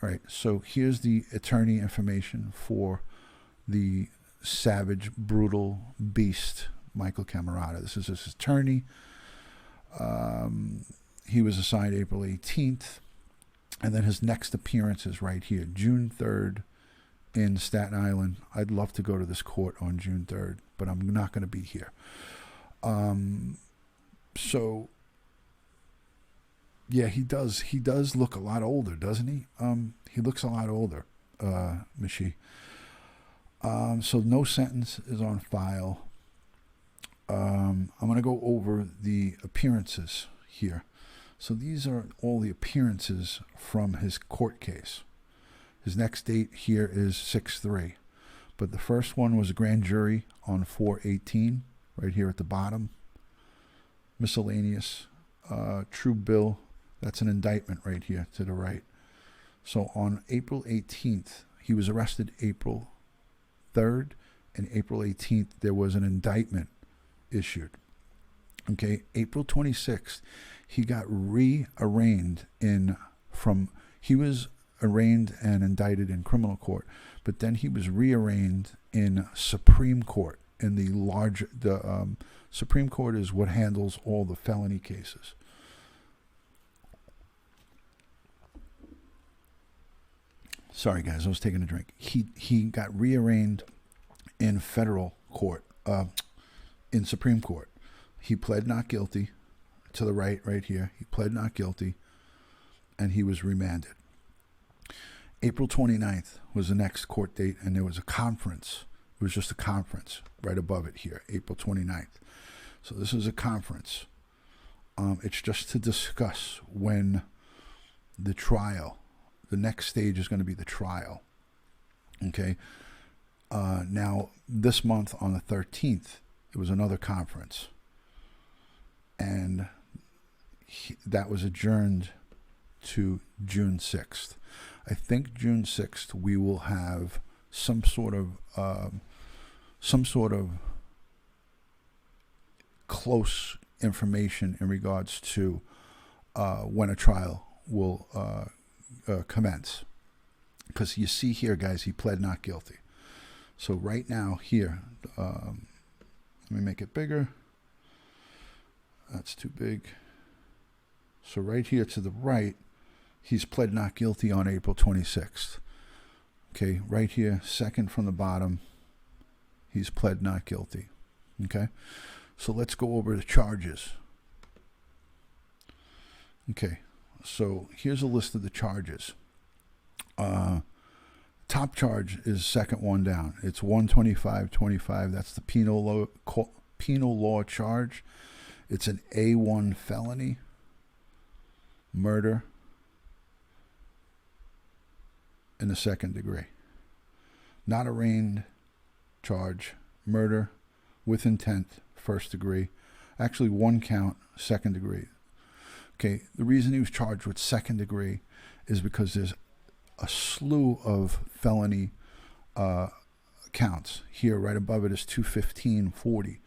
All right, so here's the attorney information for the savage, brutal beast, Michael Cammarata. This is his attorney. He was assigned April 18th. And then his next appearance is right here, June 3rd in Staten Island. I'd love to go to this court on June 3rd, but I'm not going to be here. So, yeah, he does look a lot older, doesn't he? He looks a lot older, Michi. So no sentence is on file. I'm going to go over the appearances here. So these are all the appearances from his court case. His next date here is 6/3. But the first one was a grand jury on 4/18, right here at the bottom. Miscellaneous, true bill, that's an indictment right here to the right. So on April 18th, he was arrested April 3rd, and April 18th, there was an indictment issued. Okay, April 26th, he got rearraigned he was arraigned and indicted in criminal court, but then he was rearraigned in Supreme Court. In the Supreme Court is what handles all the felony cases. Sorry, guys, I was taking a drink. He got rearraigned in federal court, in Supreme Court. He pled not guilty, to the right here. He pled not guilty, and he was remanded. April 29th was the next court date, and there was a conference. It was just a conference right above it here, April 29th. So this is a conference. It's just to discuss when the trial, the next stage is going to be the trial. Okay. Now, this month on the 13th, it was another conference. And that was adjourned to June 6th. I think June 6th we will have some sort of close information in regards to when a trial will commence. Because you see here, guys, he pled not guilty. So right now here, let me make it bigger. That's too big. So right here to the right, he's pled not guilty on April 26th. Okay, right here, second from the bottom, he's pled not guilty. Okay, so let's go over the charges. Okay, so here's a list of the charges. Top charge is second one down. It's 125.25. That's the penal law charge. It's an A1 felony, murder in the second degree. Not arraigned charge, murder with intent, first degree. Actually, one count, second degree. Okay, the reason he was charged with second degree is because there's a slew of felony counts. Here, right above it is 215.40.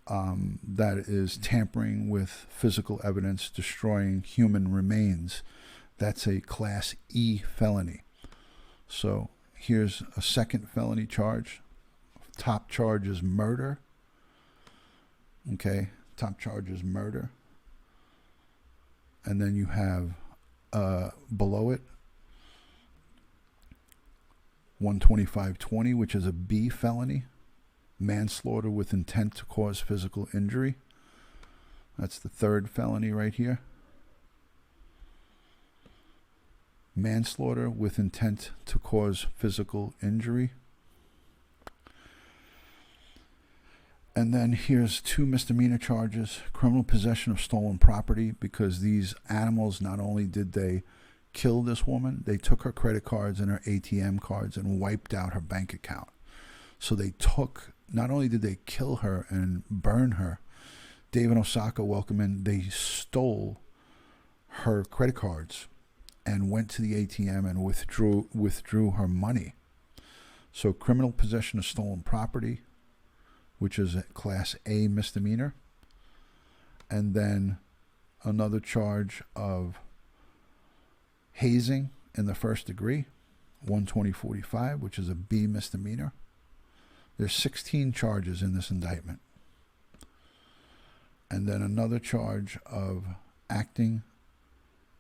That is tampering with physical evidence, destroying human remains. That's a Class E felony. So here's a second felony charge. Top charge is murder. Okay, top charge is murder. And then you have below it 125.20, which is a B felony. Manslaughter with intent to cause physical injury. That's the third felony right here. Manslaughter with intent to cause physical injury. And then here's two misdemeanor charges. Criminal possession of stolen property, because these animals, not only did they kill this woman, they took her credit cards and her ATM cards and wiped out her bank account. So they took, not only did they kill her and burn her, Dave and Osaka, welcome in, they stole her credit cards and went to the ATM and withdrew her money. So criminal possession of stolen property, which is a Class A misdemeanor, and then another charge of hazing in the first degree, 120.45, which is a B misdemeanor. There's 16 charges in this indictment. And then another charge of acting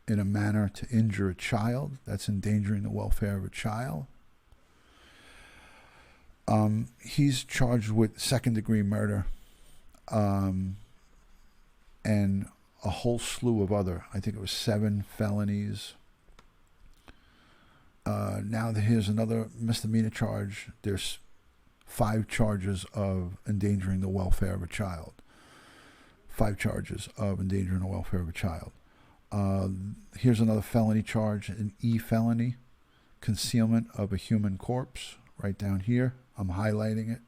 in a manner to injure a child. That's endangering the welfare of a child. He's charged with second-degree murder and a whole slew of other, I think it was 7 felonies. Now here's another misdemeanor charge. There's 5 charges of endangering the welfare of a child. 5 charges of endangering the welfare of a child. Here's another felony charge, an E felony, concealment of a human corpse, right down here I'm highlighting it.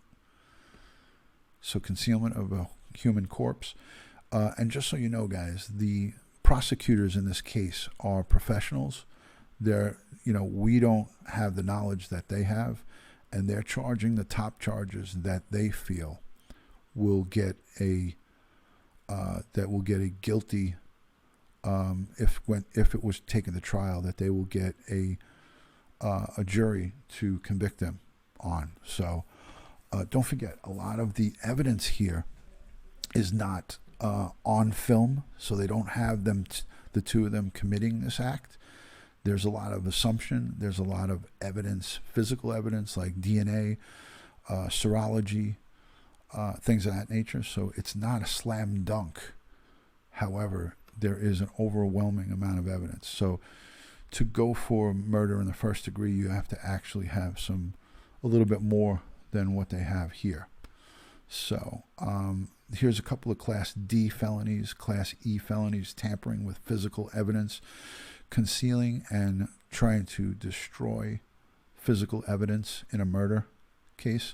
So concealment of a human corpse. And just so you know, guys, the prosecutors in this case are professionals. They're, we don't have the knowledge that they have, and they're charging the top charges that they feel will get a guilty, if it was taken to trial, that they will get a jury to convict them on. So don't forget, a lot of the evidence here is not on film, so they don't have them, the two of them committing this act. There's a lot of assumption. There's a lot of evidence, physical evidence like DNA, serology, things of that nature. So it's not a slam dunk. However, there is an overwhelming amount of evidence. So to go for murder in the first degree, you have to actually have a little bit more than what they have here. So here's a couple of Class D felonies, Class E felonies: tampering with physical evidence, concealing and trying to destroy physical evidence in a murder case.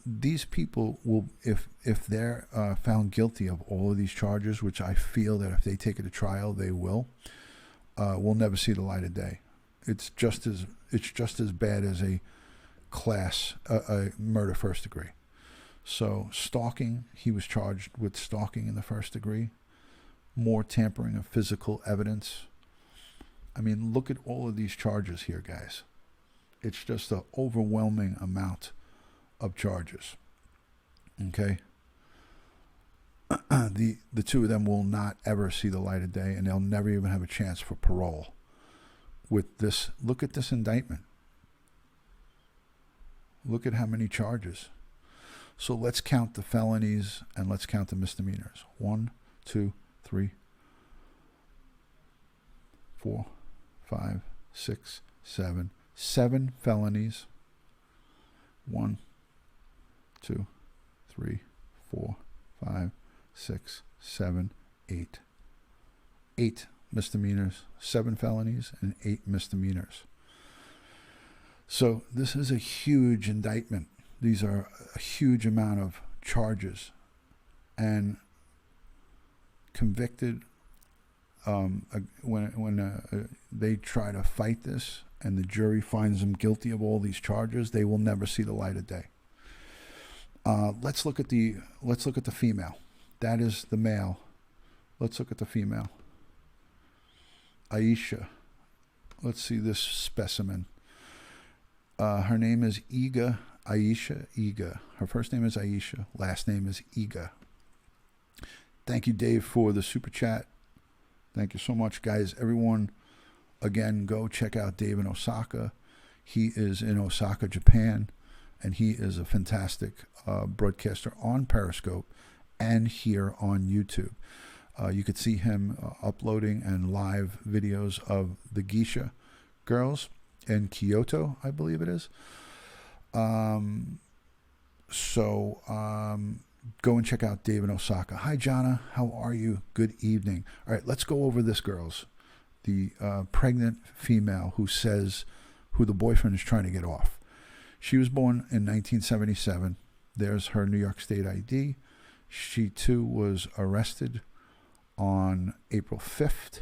These people will, if they're found guilty of all of these charges, which I feel that if they take it to trial, they will never see the light of day. It's just as bad as a murder first degree. So stalking, he was charged with stalking in the first degree. More tampering of physical evidence. I mean, look at all of these charges here, guys. It's just an overwhelming amount of charges. Okay? The two of them will not ever see the light of day, and they'll never even have a chance for parole. With this, look at this indictment. Look at how many charges. So let's count the felonies and let's count the misdemeanors. 1, 2, 3, 4, 5, 6, 7. 7 felonies. 1, 2, 3, 4, 5, 6, 7, 8. 8 misdemeanors, 7 felonies, and 8 misdemeanors. So this is a huge indictment. These are a huge amount of charges. And convicted, when they try to fight this and the jury finds them guilty of all these charges, they will never see the light of day. Let's look at the female. That is the male. Let's look at the female. Aisha. Let's see this specimen. Her name is Iga. Aisha Iga. Her first name is Aisha. Last name is Iga. Thank you, Dave, for the super chat. Thank you so much, guys. Everyone, again, go check out Dave in Osaka. He is in Osaka, Japan, and he is a fantastic broadcaster on Periscope and here on YouTube. You could see him uploading and live videos of the geisha girls in Kyoto, I believe it is. Go and check out Dave in Osaka. Hi, Jana. How are you? Good evening. All right, let's go over this, girls. The pregnant female who the boyfriend is trying to get off. She was born in 1977. There's her New York State ID. She, too, was arrested on April 5th.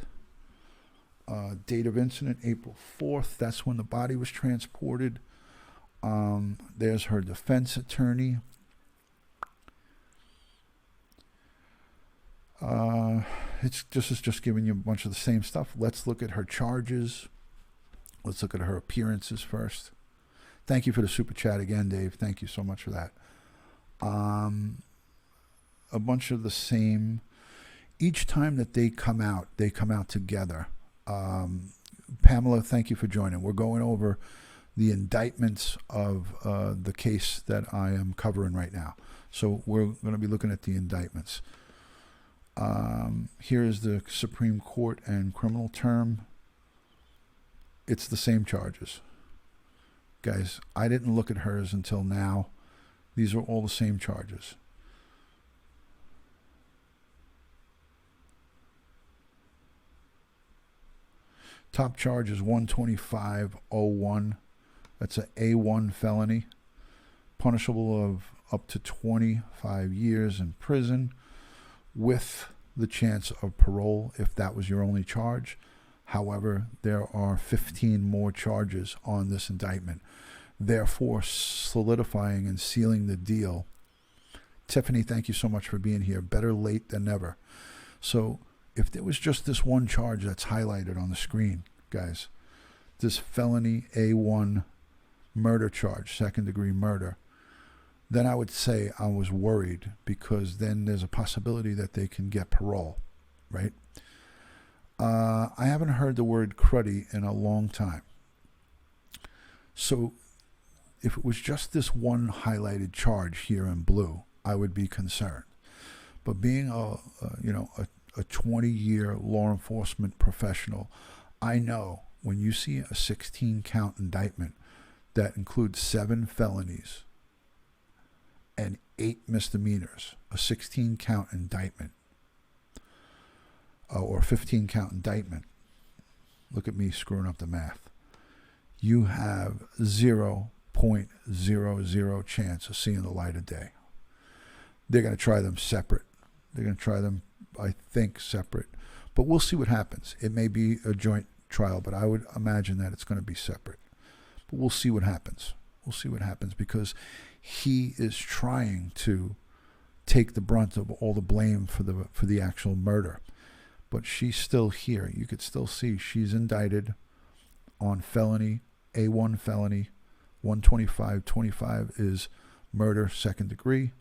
Date of incident, April 4th. That's when the body was transported. There's her defense attorney. This is just giving you a bunch of the same stuff. Let's look at her charges. Let's look at her appearances first. Thank you for the super chat again, Dave. Thank you so much for that. A bunch of the same. Each time that they come out together. Pamela, thank you for joining. We're going over the indictments of the case that I am covering right now. So we're going to be looking at the indictments. Here is the Supreme Court and criminal term. It's the same charges. Guys, I didn't look at hers until now. These are all the same charges. Top charge is 12501. That's an A1 felony. punishable of up to 25 years in prison with the chance of parole if that was your only charge. However, there are 15 more charges on this indictment, therefore solidifying and sealing the deal. Tiffany, thank you so much for being here. Better late than never. So if there was just this one charge that's highlighted on the screen, guys, this felony A1 murder charge, second-degree murder, then I would say I was worried, because then there's a possibility that they can get parole, right? I haven't heard the word cruddy in a long time. So if it was just this one highlighted charge here in blue, I would be concerned. But being a 20-year law enforcement professional, I know when you see a 16-count indictment that includes 7 felonies and 8 misdemeanors, a 16-count indictment, or 15-count indictment, look at me screwing up the math, you have 0.00 chance of seeing the light of day. They're going to try them separate. They're going to try them, I think, separate. But we'll see what happens. It may be a joint trial, but I would imagine that it's going to be separate. But we'll see what happens. We'll see what happens, because he is trying to take the brunt of all the blame for the actual murder. But she's still here. You could still see she's indicted on felony, A1 felony, 125.25 is murder, second degree.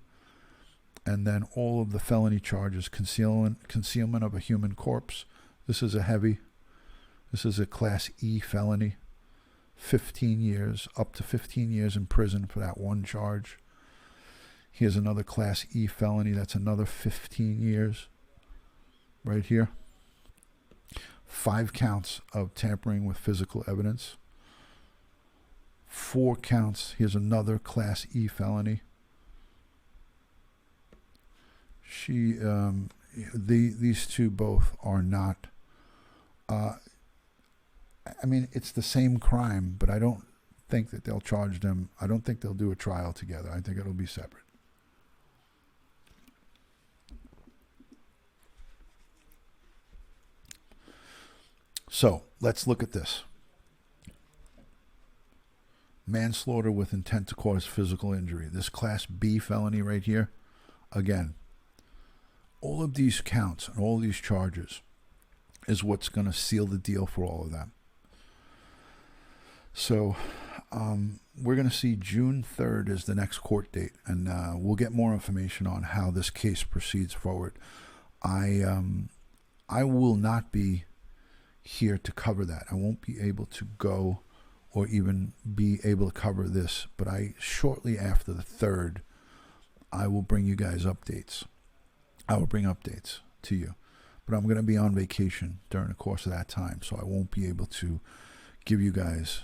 And then all of the felony charges, concealment of a human corpse. This is a heavy. This is a Class E felony. 15 years, up to 15 years in prison for that one charge. Here's another Class E felony. That's another 15 years right here. 5 counts of tampering with physical evidence. 4 counts. Here's another Class E felony. These two both are not. I mean, it's the same crime, but I don't think that they'll charge them. I don't think they'll do a trial together. I think it'll be separate. So let's look at this. Manslaughter with intent to cause physical injury. This Class B felony right here, again, all of these counts and all these charges is what's going to seal the deal for all of them. So we're going to see June 3rd is the next court date, and we'll get more information on how this case proceeds forward. I will not be here to cover that. I won't be able to go or even be able to cover this, but shortly after the 3rd, I will bring you guys updates. I will bring updates to you, but I'm going to be on vacation during the course of that time, so I won't be able to give you guys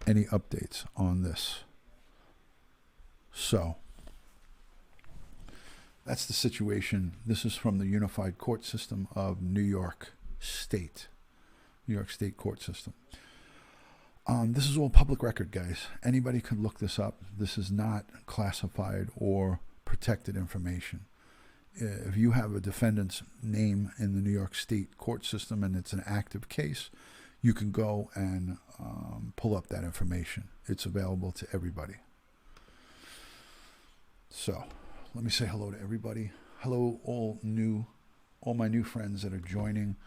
any updates on this. So that's the situation. This is from the Unified Court System of New York State Court System. This is all public record, guys. Anybody could look this up. This is not classified or protected information. If you have a defendant's name in the New York State court system and it's an active case, you can go and pull up that information. It's available to everybody. So let me say hello to everybody. Hello, all my new friends that are joining.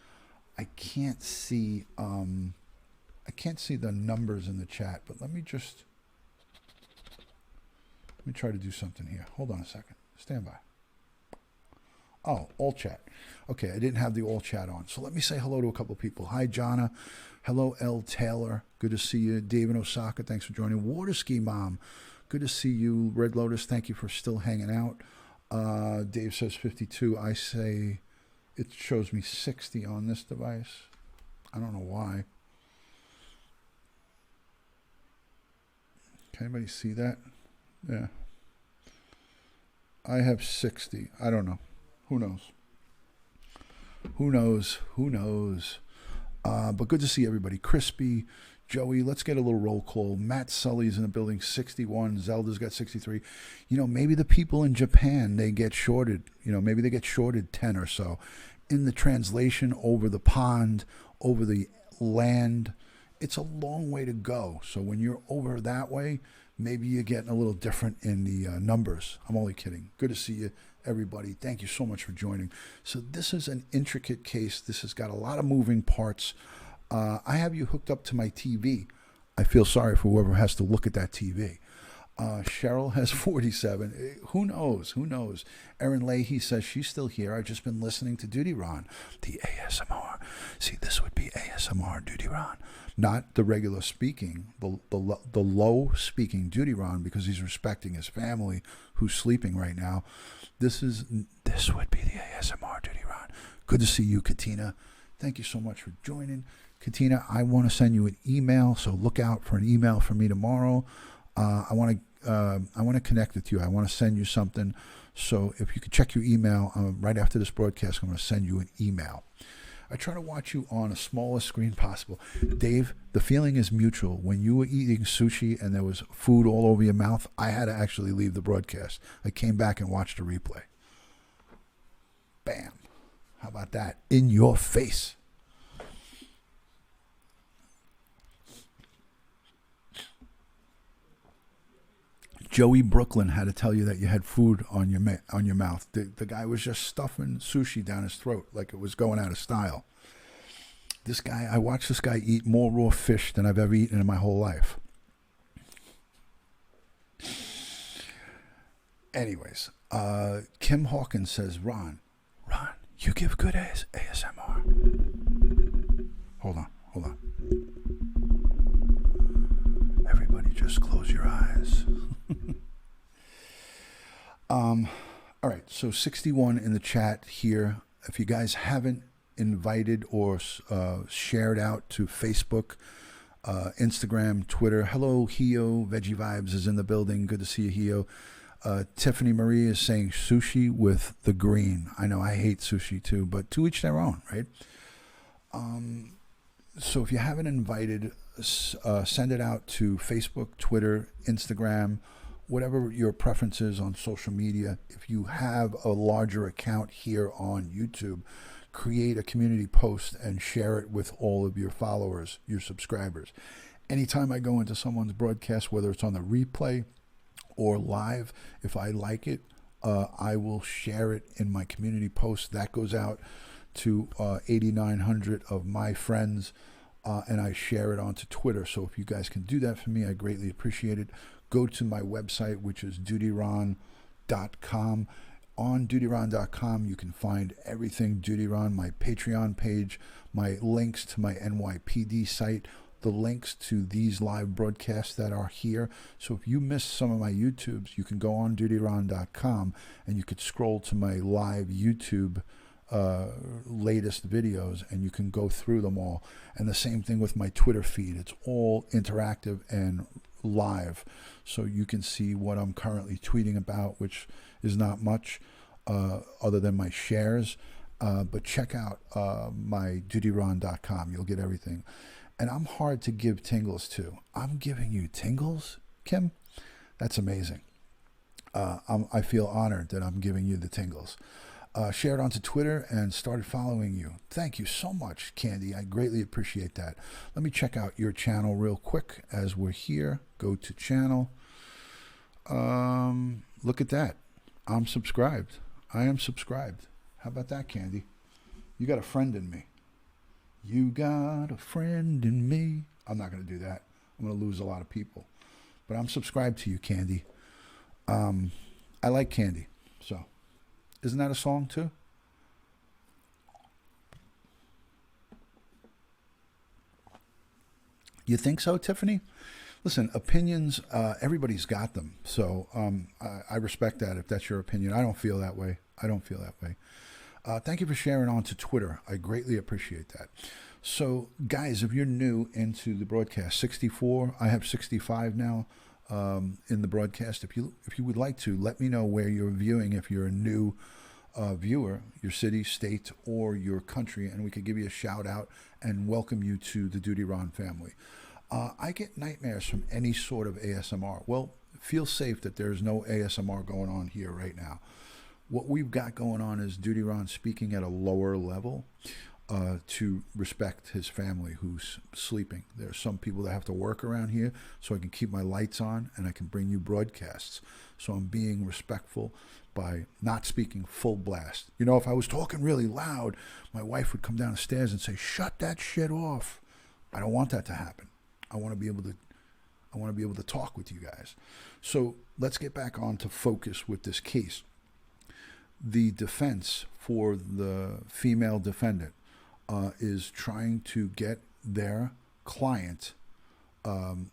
I can't see the numbers in the chat, but let me try to do something here. Hold on a second. Stand by. Oh, all chat. Okay, I didn't have the all chat on. So let me say hello to a couple of people. Hi, Jonna. Hello, L. Taylor. Good to see you. David Osaka, thanks for joining. Waterski Mom, good to see you. Red Lotus, thank you for still hanging out. Dave says 52. I say it shows me 60 on this device. I don't know why. Can anybody see that? Yeah. I have 60. I don't know. Who knows? Who knows? But good to see everybody. Crispy, Joey, let's get a little roll call. Matt Sully's in the building, 61. Zelda's got 63. Maybe the people in Japan, they get shorted. Maybe they get shorted 10 or so. In the translation, over the pond, over the land, it's a long way to go. So when you're over that way, maybe you're getting a little different in the numbers. I'm only kidding. Good to see you, everybody. Thank you so much for joining. So this is an intricate case. This has got a lot of moving parts. I have you hooked up to my TV. I feel sorry for whoever has to look at that TV. Cheryl has 47. Who knows? Who knows? Erin Leahy says she's still here. I've just been listening to DutyRon, the ASMR. See, this would be ASMR DutyRon, not the regular speaking, the low speaking DutyRon, because he's respecting his family who's sleeping right now. This would be the ASMR DutyRon. Good to see you, Katina. Thank you so much for joining. Katina, I want to send you an email, so look out for an email from me tomorrow. I want to connect with you. I want to send you something. So if you could check your email right after this broadcast, I'm going to send you an email. I try to watch you on the smallest screen possible. Dave, the feeling is mutual. When you were eating sushi and there was food all over your mouth, I had to actually leave the broadcast. I came back and watched the replay. Bam. How about that? In your face. Joey Brooklyn had to tell you that you had food on your mouth. The guy was just stuffing sushi down his throat like it was going out of style. I watched this guy eat more raw fish than I've ever eaten in my whole life. Anyways, Kim Hawkins says, Ron, you give good ASMR. Hold on. Everybody just close your eyes. All right, so 61 in the chat here. If you guys haven't invited or shared out to Facebook, Instagram, Twitter, hello, Hio. Veggie Vibes is in the building. Good to see you, Hio. Tiffany Marie is saying sushi with the green. I know I hate sushi too, but to each their own, right? So if you haven't invited, send it out to Facebook, Twitter, Instagram, whatever your preference is on social media. If you have a larger account here on YouTube, create a community post and share it with all of your followers, your subscribers. Anytime I go into someone's broadcast, whether it's on the replay or live, if I like it, I will share it in my community post. That goes out to 8,900 of my friends, and I share it onto Twitter. So if you guys can do that for me, I greatly appreciate it. Go to my website, which is DutyRon.com. On DutyRon.com, you can find everything DutyRon, my Patreon page, my links to my NYPD site, the links to these live broadcasts that are here. So if you missed some of my YouTubes, you can go on DutyRon.com and you could scroll to my live YouTube latest videos, and you can go through them all. And the same thing with my Twitter feed. It's all interactive and live, so you can see what I'm currently tweeting about, which is not much other than my shares, but check out my DutyRon.com. You'll get everything. And I'm hard to give tingles to. I'm giving you tingles, Kim? That's amazing. I feel honored that I'm giving you the tingles. Shared onto Twitter and started following you. Thank you so much, Candy. I greatly appreciate that. Let me check out your channel real quick as we're here. Go to channel. Look at that. I'm subscribed. I am subscribed. How about that, Candy? You got a friend in me. You got a friend in me. I'm not going to do that. I'm going to lose a lot of people. But I'm subscribed to you, Candy. I like Candy. So, isn't that a song too? You think so, Tiffany? Listen, opinions, everybody's got them. So I respect that if that's your opinion. I don't feel that way. Thank you for sharing on to Twitter. I greatly appreciate that. So, guys, if you're new into the broadcast, 64, I have 65 now in the broadcast. If you would like to, let me know where you're viewing. If you're a new viewer, your city, state, or your country, and we could give you a shout out and welcome you to the DutyRon family. I get nightmares from any sort of ASMR. Well, feel safe that there's no ASMR going on here right now. What we've got going on is DutyRon speaking at a lower level to respect his family who's sleeping. There are some people that have to work around here, so I can keep my lights on and I can bring you broadcasts. So I'm being respectful by not speaking full blast. You know, if I was talking really loud, my wife would come down the stairs and say, "Shut that shit off." I don't want that to happen. I want to be able to talk with you guys. So let's get back on to focus with this case. The defense for the female defendant is trying to get their client, the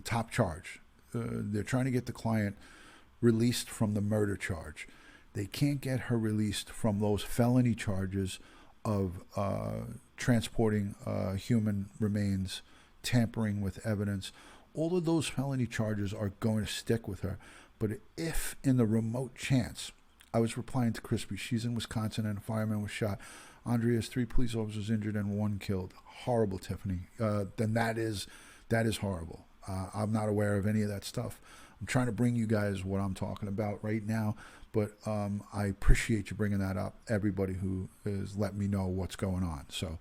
top charge. They're trying to get the client released from the murder charge. They can't get her released from those felony charges of transporting human remains, tampering with evidence. All of those felony charges are going to stick with her. But if in the remote chance, I was replying to Crispy, she's in Wisconsin and a fireman was shot. Andrea has 3 police officers injured and 1 killed. Horrible, Tiffany. Then that is horrible. I'm not aware of any of that stuff. I'm trying to bring you guys what I'm talking about right now, but I appreciate you bringing that up, everybody who is letting me know what's going on. So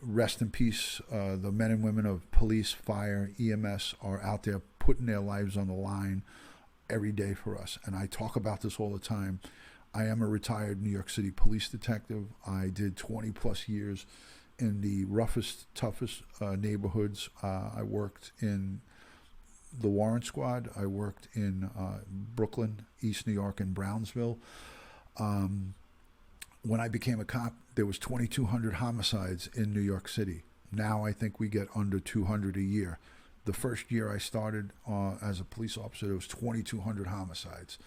rest in peace. The men and women of police, fire, EMS are out there putting their lives on the line every day for us. And I talk about this all the time. I am a retired New York City police detective. I did 20 plus years in the roughest, toughest neighborhoods. I worked in the Warrant Squad. I worked in Brooklyn, East New York, and Brownsville. When I became a cop, there was 2,200 homicides in New York City. Now I think we get under 200 a year. The first year I started as a police officer, there was 2,200 homicides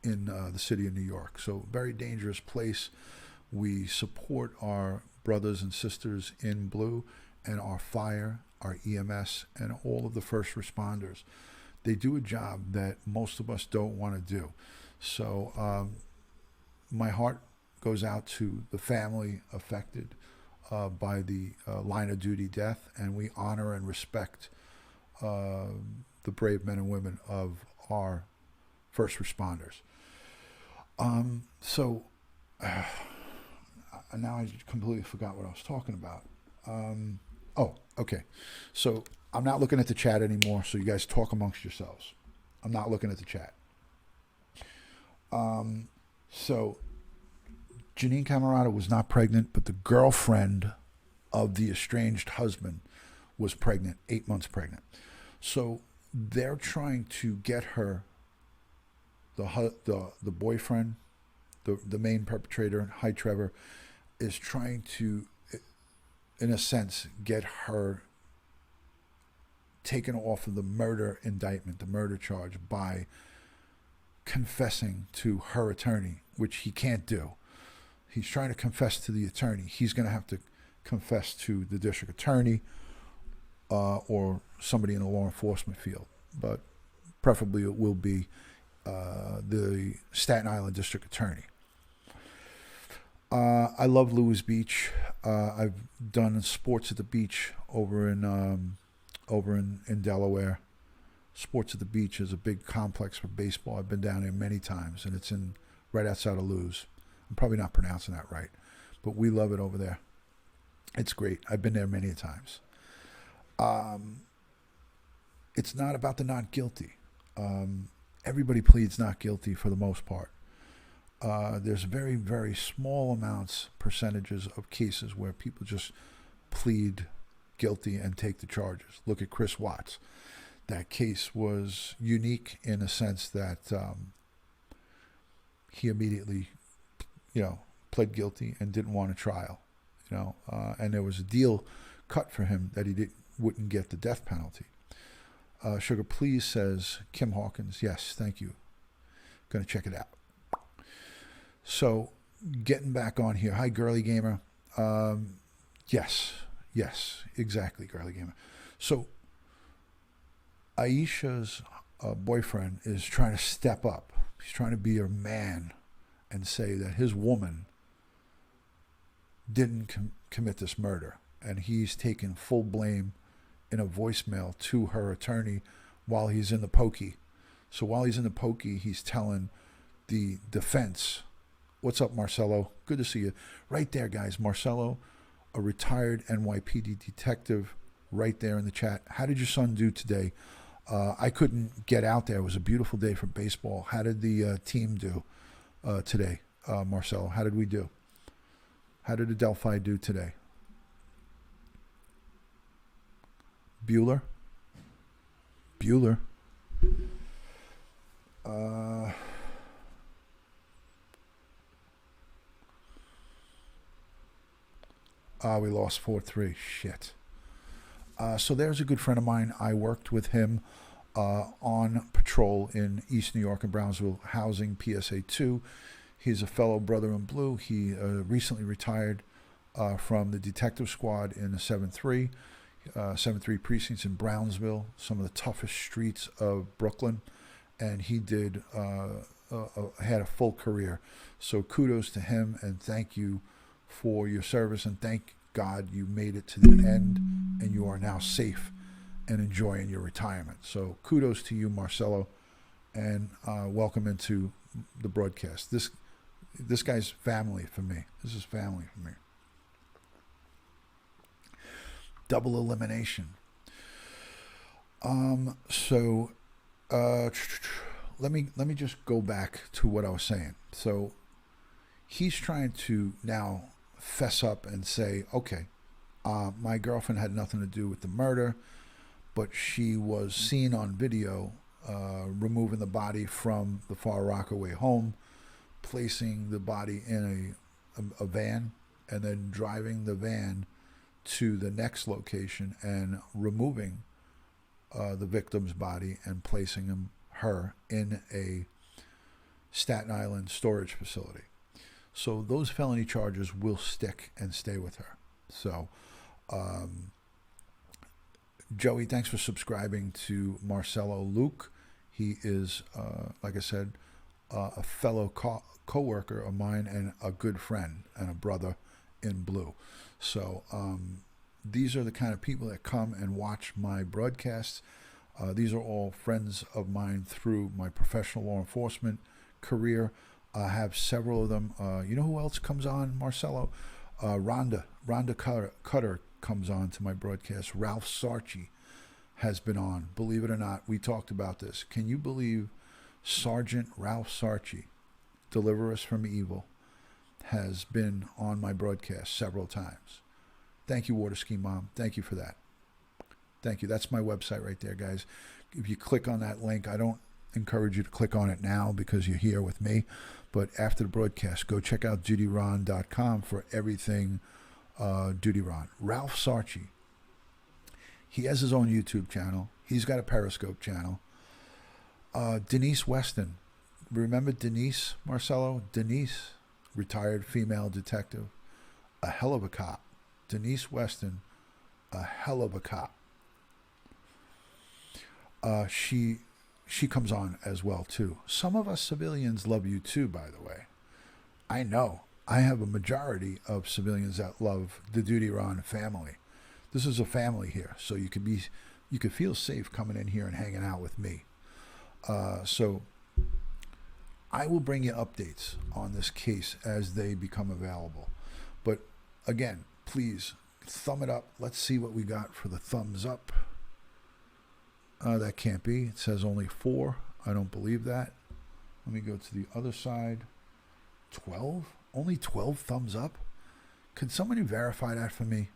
in the city of New York. So very dangerous place. We support our brothers and sisters in blue and our fire, our EMS, and all of the first responders. They do a job that most of us don't want to do. So my heart goes out to the family affected by the line of duty death, and we honor and respect the brave men and women of our first responders. Now I completely forgot what I was talking about. Okay. So I'm not looking at the chat anymore, so you guys talk amongst yourselves. I'm not looking at the chat. So Jeanine Cammarata was not pregnant, but the girlfriend of the estranged husband was pregnant, 8 months pregnant. So they're trying to get her, the boyfriend, the main perpetrator, Hi Trevor, is trying to, in a sense, get her taken off of the murder indictment, the murder charge, by confessing to her attorney, which he can't do. He's trying to confess to the attorney. He's going to have to confess to the district attorney or somebody in the law enforcement field. But preferably it will be the Staten Island district attorney. I love Lewis Beach. I've done sports at the beach over in Delaware. Sports at the Beach is a big complex for baseball. I've been down there many times, and it's right outside of Lewis. I'm probably not pronouncing that right, but we love it over there. It's great. I've been there many times. It's not about the not guilty. Everybody pleads not guilty for the most part. There's very, very small percentages of cases where people just plead guilty and take the charges. Look at Chris Watts. That case was unique in a sense that he immediately, pled guilty and didn't want a trial, and there was a deal cut for him that he wouldn't get the death penalty. Sugar Please says, Kim Hawkins, yes, thank you. Going to check it out. So, getting back on here. Hi, Girly Gamer. Yes, exactly, Girly Gamer. So, Aisha's boyfriend is trying to step up. He's trying to be a man and say that his woman didn't commit this murder. and he's taken full blame in a voicemail to her attorney while he's in the pokey. So while he's in the pokey, he's telling the defense, what's up, Marcelo? Good to see you. Right there, guys. Marcelo, a retired NYPD detective, right there in the chat. How did your son do today? I couldn't get out there. It was a beautiful day for baseball. How did the team do today, Marcelo? How did we do? How did Adelphi do today? Bueller? We lost 4-3. Shit. So there's a good friend of mine. I worked with him on patrol in East New York and Brownsville, housing PSA 2. He's a fellow brother in blue. He recently retired from the detective squad in the 7-3 precincts in Brownsville, some of the toughest streets of Brooklyn, and he did had a full career. So kudos to him, and thank you for your service, and thank God you made it to the end, and you are now safe and enjoying your retirement. So kudos to you, Marcelo, and welcome into the broadcast. This guy's family for me. This is family for me. Double elimination. So let me just go back to what I was saying. So he's trying to now fess up and say, okay, my girlfriend had nothing to do with the murder, but she was seen on video removing the body from the Far Rockaway home, placing the body in a van, and then driving the van to the next location and removing the victim's body and placing her in a Staten Island storage facility. So those felony charges will stick and stay with her. So, Joey, thanks for subscribing to Marcelo Luke. He is, like I said, a fellow co-worker of mine and a good friend and a brother in blue. So these are the kind of people that come and watch my broadcasts. These are all friends of mine through my professional law enforcement career. I have several of them. You know who else comes on, Marcelo? Rhonda Cutter comes on to my broadcast. Ralph Sarchi has been on. Believe it or not, we talked about this. Can you believe Sergeant Ralph Sarchi, Deliver Us from Evil, has been on my broadcast several times? Thank you, Water Ski Mom. Thank you for that. Thank you. That's my website right there, guys. If you click on that link, I don't encourage you to click on it now because you're here with me, but after the broadcast, go check out DutyRon.com for everything DutyRon. Ralph Sarchi, he has his own YouTube channel. He's got a Periscope channel. Denise Weston, remember Denise, Marcelo? Denise, retired female detective, a hell of a cop. Denise Weston, a hell of a cop. She comes on as well, too. Some of us civilians love you, too, by the way. I know. I have a majority of civilians that love the DutyRon family. This is a family here, so you could feel safe coming in here and hanging out with me. So I will bring you updates on this case as they become available. But again, please thumb it up. Let's see what we got for the thumbs up. That can't be. It says only 4. I don't believe that. Let me go to the other side. 12? Only 12 thumbs up? Could somebody verify that for me?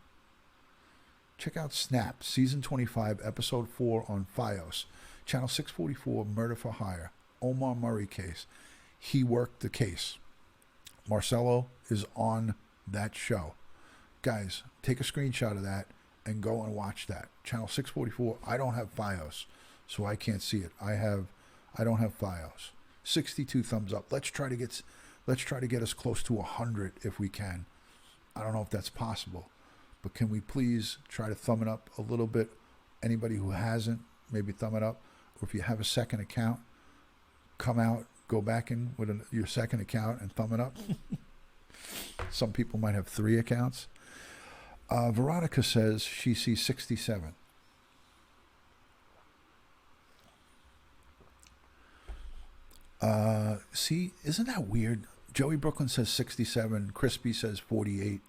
Check out Snap, Season 25, Episode 4 on FiOS. Channel 644, Murder for Hire. Omar Murray case. He worked the case. Marcelo is on that show. Guys, take a screenshot of that and go and watch that. Channel 644. I don't have FiOS, so I can't see it. I don't have FiOS. 62 thumbs up. Let's try to get us close to 100 if we can. I don't know if that's possible, but can we please try to thumb it up a little bit? Anybody who hasn't, maybe thumb it up. Or if you have a second account, come out, go back in with your second account and thumb it up. Some people might have 3 accounts. Veronica says she sees 67. See, isn't that weird? Joey Brooklyn says 67. Crispy says 48.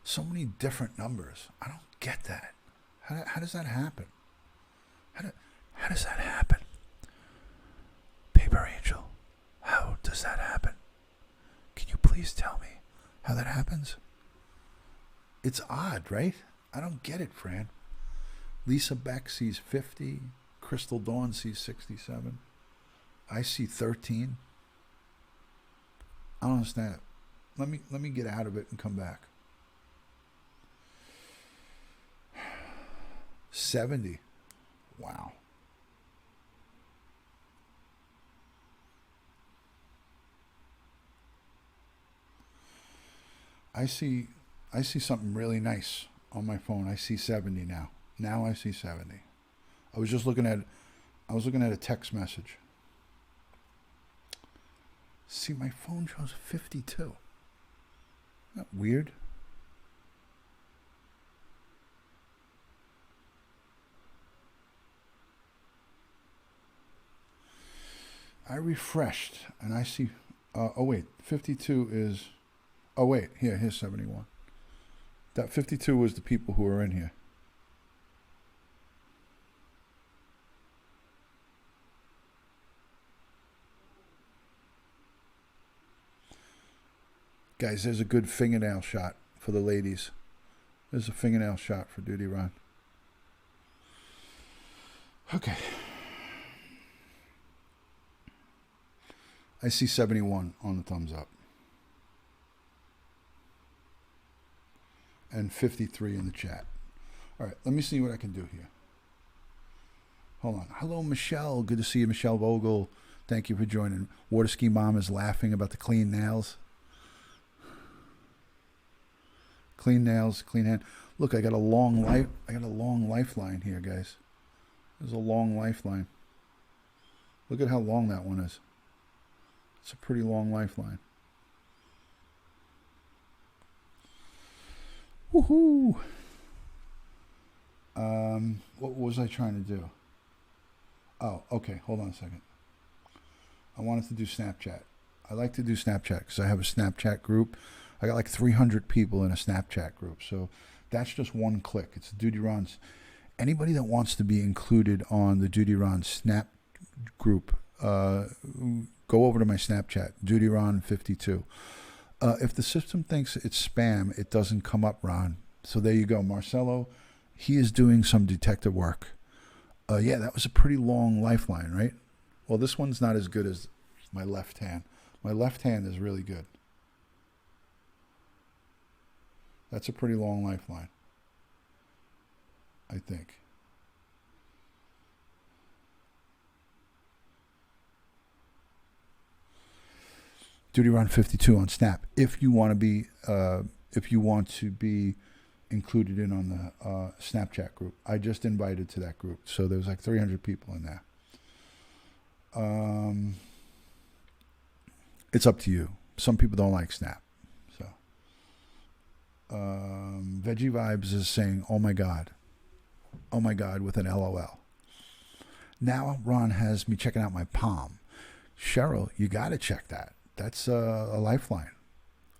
So many different numbers. I don't get that. How does that happen? How does that happen? Paper Angel, how does that happen? Can you please tell me how that happens? It's odd, right? I don't get it, Fran. Lisa Beck sees 50. Crystal Dawn sees 67. I see 13. I don't understand it. Let me get out of it and come back. 70. Wow. I see something really nice on my phone. I see 70 now. Now I see 70. I was looking at a text message. See, my phone shows 52. Isn't that weird? I refreshed and I see, oh wait, 52 is, oh wait, here's 71. That 52 was the people who are in here. Guys, there's a good fingernail shot for the ladies. There's a fingernail shot for DutyRon. Okay. I see 71 on the thumbs up. And 53 in the chat. All right, let me see what I can do here. Hold on. Hello, Michelle. Good to see you, Michelle Vogel. Thank you for joining. Water Ski Mom is laughing about the clean nails. Clean nails, clean hand. Look, I got a long lifeline here, guys. There's a long lifeline. Look at how long that one is. It's a pretty long lifeline. Woohoo! What was I trying to do? Oh, okay. Hold on a second. I wanted to do Snapchat. I like to do Snapchat because I have a Snapchat group. I got like 300 people in a Snapchat group. So that's just one click. It's DutyRon's. Anybody that wants to be included on the DutyRon Snap group, go over to my Snapchat, DutyRon52. If the system thinks it's spam, it doesn't come up, Ron. So there you go. Marcelo, he is doing some detective work. Yeah, that was a pretty long lifeline, right? Well, this one's not as good as my left hand. My left hand is really good. That's a pretty long lifeline, I think. DutyRon 52 on Snap. If you want to be included in on the Snapchat group, I just invited to that group, so there's like 300 people in there. It's up to you. Some people don't like Snap, so. Veggie Vibes is saying, "Oh my God," with an LOL. Now Ron has me checking out my palm. Cheryl, you got to check that. That's a lifeline.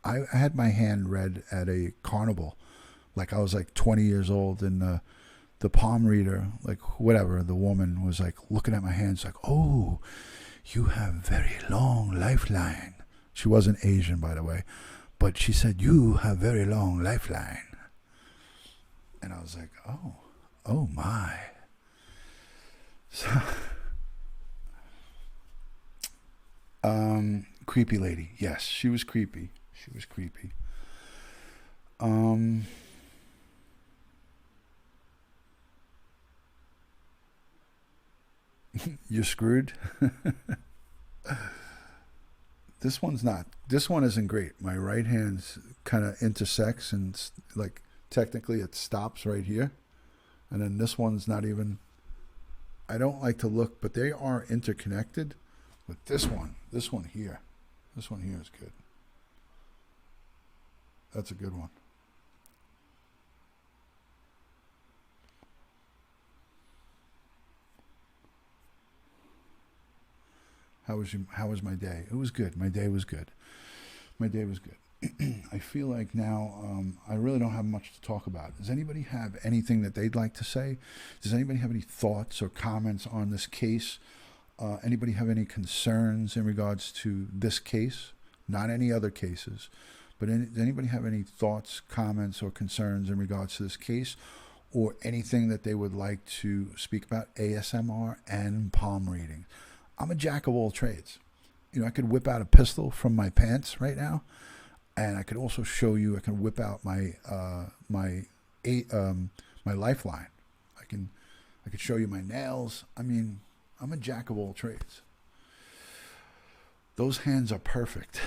I had my hand read at a carnival, like I was like 20 years old, and the palm reader, like whatever, the woman was like looking at my hands like, "Oh, you have very long lifeline." She wasn't Asian, by the way, but she said, "You have very long lifeline." And I was like, oh my. So, creepy lady. Yes, she was creepy. She was creepy. You're screwed. This one's not. This one isn't great. My right hand's kind of intersects and like technically it stops right here. And then this one's not even. I don't like to look, but they are interconnected. But this one here is good. That's a good one. How was my day? It was good. My day was good. My day was good. I feel like now I really don't have much to talk about. Does anybody have anything that they'd like to say? Does anybody have any thoughts or comments on this case? Anybody have any concerns in regards to this case? Not any other cases, but does anybody have any thoughts, comments, or concerns in regards to this case, or anything that they would like to speak about? ASMR and palm reading. I'm a jack of all trades. You know, I could whip out a pistol from my pants right now, and I could also show you. I can whip out my my lifeline. I could show you my nails. I mean, I'm a jack of all trades. Those hands are perfect.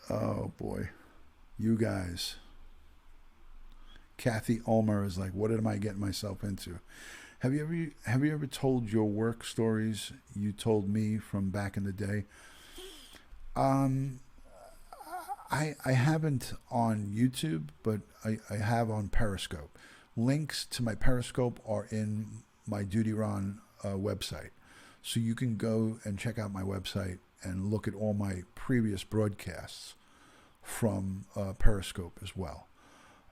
Oh boy, you guys. Kathy Ulmer is like, what am I getting myself into? Have you ever told your work stories you told me from back in the day? I haven't on YouTube, but I have on Periscope. Links to my Periscope are in my DutyRon website. So you can go and check out my website and look at all my previous broadcasts from Periscope as well.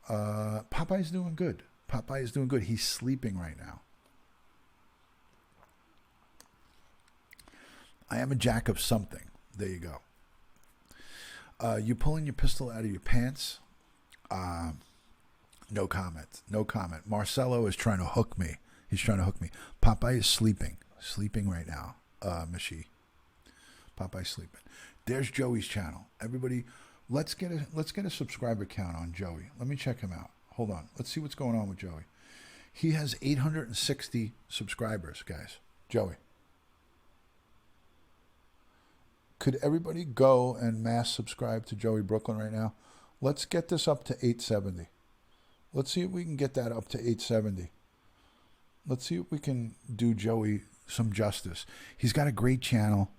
Popeye's doing good. Popeye is doing good. He's sleeping right now. I am a jack of something. There you go. You pulling your pistol out of your pants? No comment. No comment. Marcelo is trying to hook me. He's trying to hook me. Popeye is sleeping. Sleeping right now. Machi. Popeye's sleeping. There's Joey's channel. Everybody, let's get a subscriber count on Joey. Let me check him out. Hold on. Let's see what's going on with Joey. He has 860 subscribers, guys. Joey. Could everybody go and mass subscribe to Joey Brooklyn right now? Let's get this up to 870. Let's see if we can get that up to 870. Let's see if we can do Joey some justice. He's got a great channel.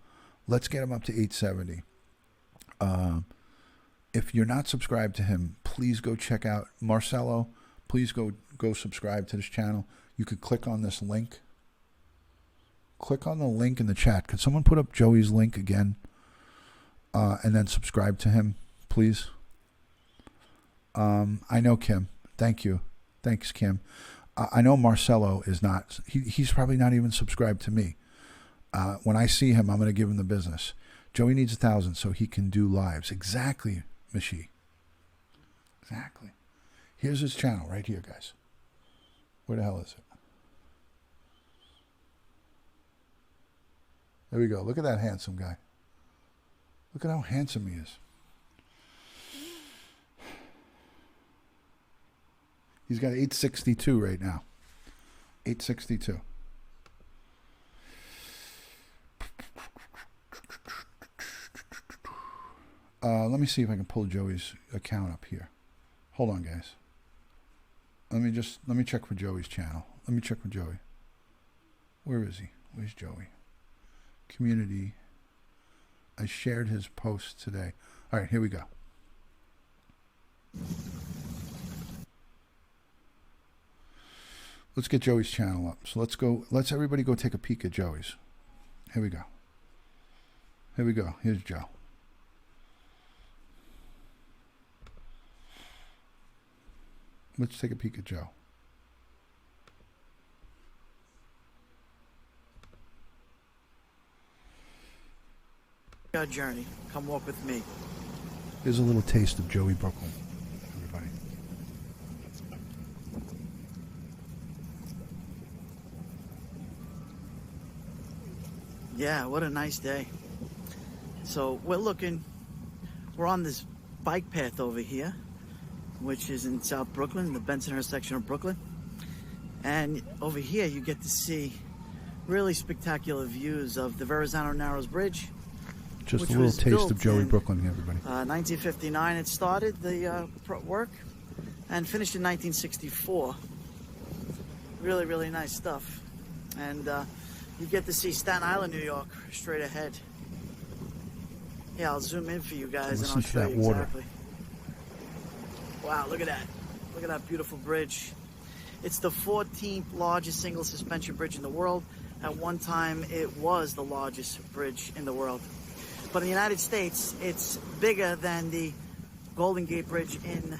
Let's get him up to 870. If you're not subscribed to him, please go check out Marcelo. Please go subscribe to this channel. You could click on this link. Click on the link in the chat. Could someone put up Joey's link again? And then subscribe to him, please. I know Kim. Thank you. Thanks, Kim. I know Marcelo is not. He's probably not even subscribed to me. When I see him, I'm going to give him the business. Joey needs 1,000 so he can do lives. Exactly, Machi. Exactly. Here's his channel right here, guys. Where the hell is it? There we go. Look at that handsome guy. Look at how handsome he is. He's got 862 right now. 862. Let me see if I can pull Joey's account up here. Hold on, guys. Let me check for Joey's channel. Let me check for Joey. Where is he? Where's Joey? Community. I shared his post today. All right, here we go. Let's get Joey's channel up. So let's everybody go take a peek at Joey's. Here we go. Here we go. Here's Joe. Let's take a peek at Joe. Your journey. Come walk with me. Here's a little taste of Joey Brooklyn, everybody. Yeah, what a nice day. So we're on this bike path over here, which is in South Brooklyn, the Bensonhurst section of Brooklyn. And over here you get to see really spectacular views of the Verrazano Narrows Bridge. Just a little taste of Joey Brooklyn, everybody. 1959 it started, the work, and finished in 1964. Really, really nice stuff. And you get to see Staten Island, New York, straight ahead. Yeah, I'll zoom in for you guys and I'll show you exactly. Wow, look at that. Look at that beautiful bridge. It's the 14th largest single suspension bridge in the world At one time, it was the largest bridge in the world. But in the United States, it's bigger than the Golden Gate Bridge in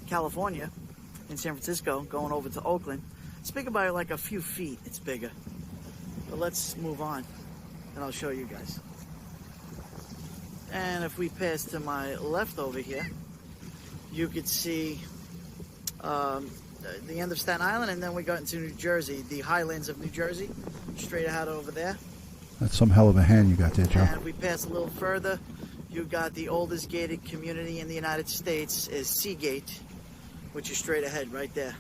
California, in San Francisco, going over to Oakland. It's bigger by like a few feet, it's bigger. But let's move on, and I'll show you guys. And if we pass to my left over here, you could see the end of Staten Island, and then we got into New Jersey, the highlands of New Jersey, straight ahead over there. That's some hell of a hand you got there, Joe. And if we pass a little further, you got the oldest gated community in the United States is Seagate, which is straight ahead right there.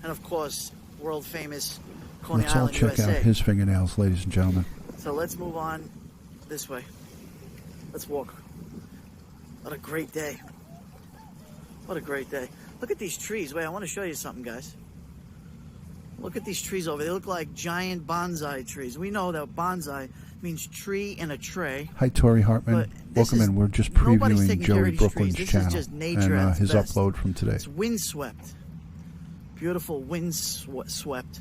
And of course, world famous Coney Let's all Island, check USA. out his fingernails, ladies and gentlemen. So let's move on this way. Let's walk. What a great day. What a great day. Look at these trees. Wait, I want to show you something, guys. Look at these trees over there. They look like giant bonsai trees. We know that bonsai means tree in a tray. Hi, Tori Hartman. Welcome in. We're just previewing Joey Brooklyn's channel and his upload from today. It's windswept. Beautiful windswept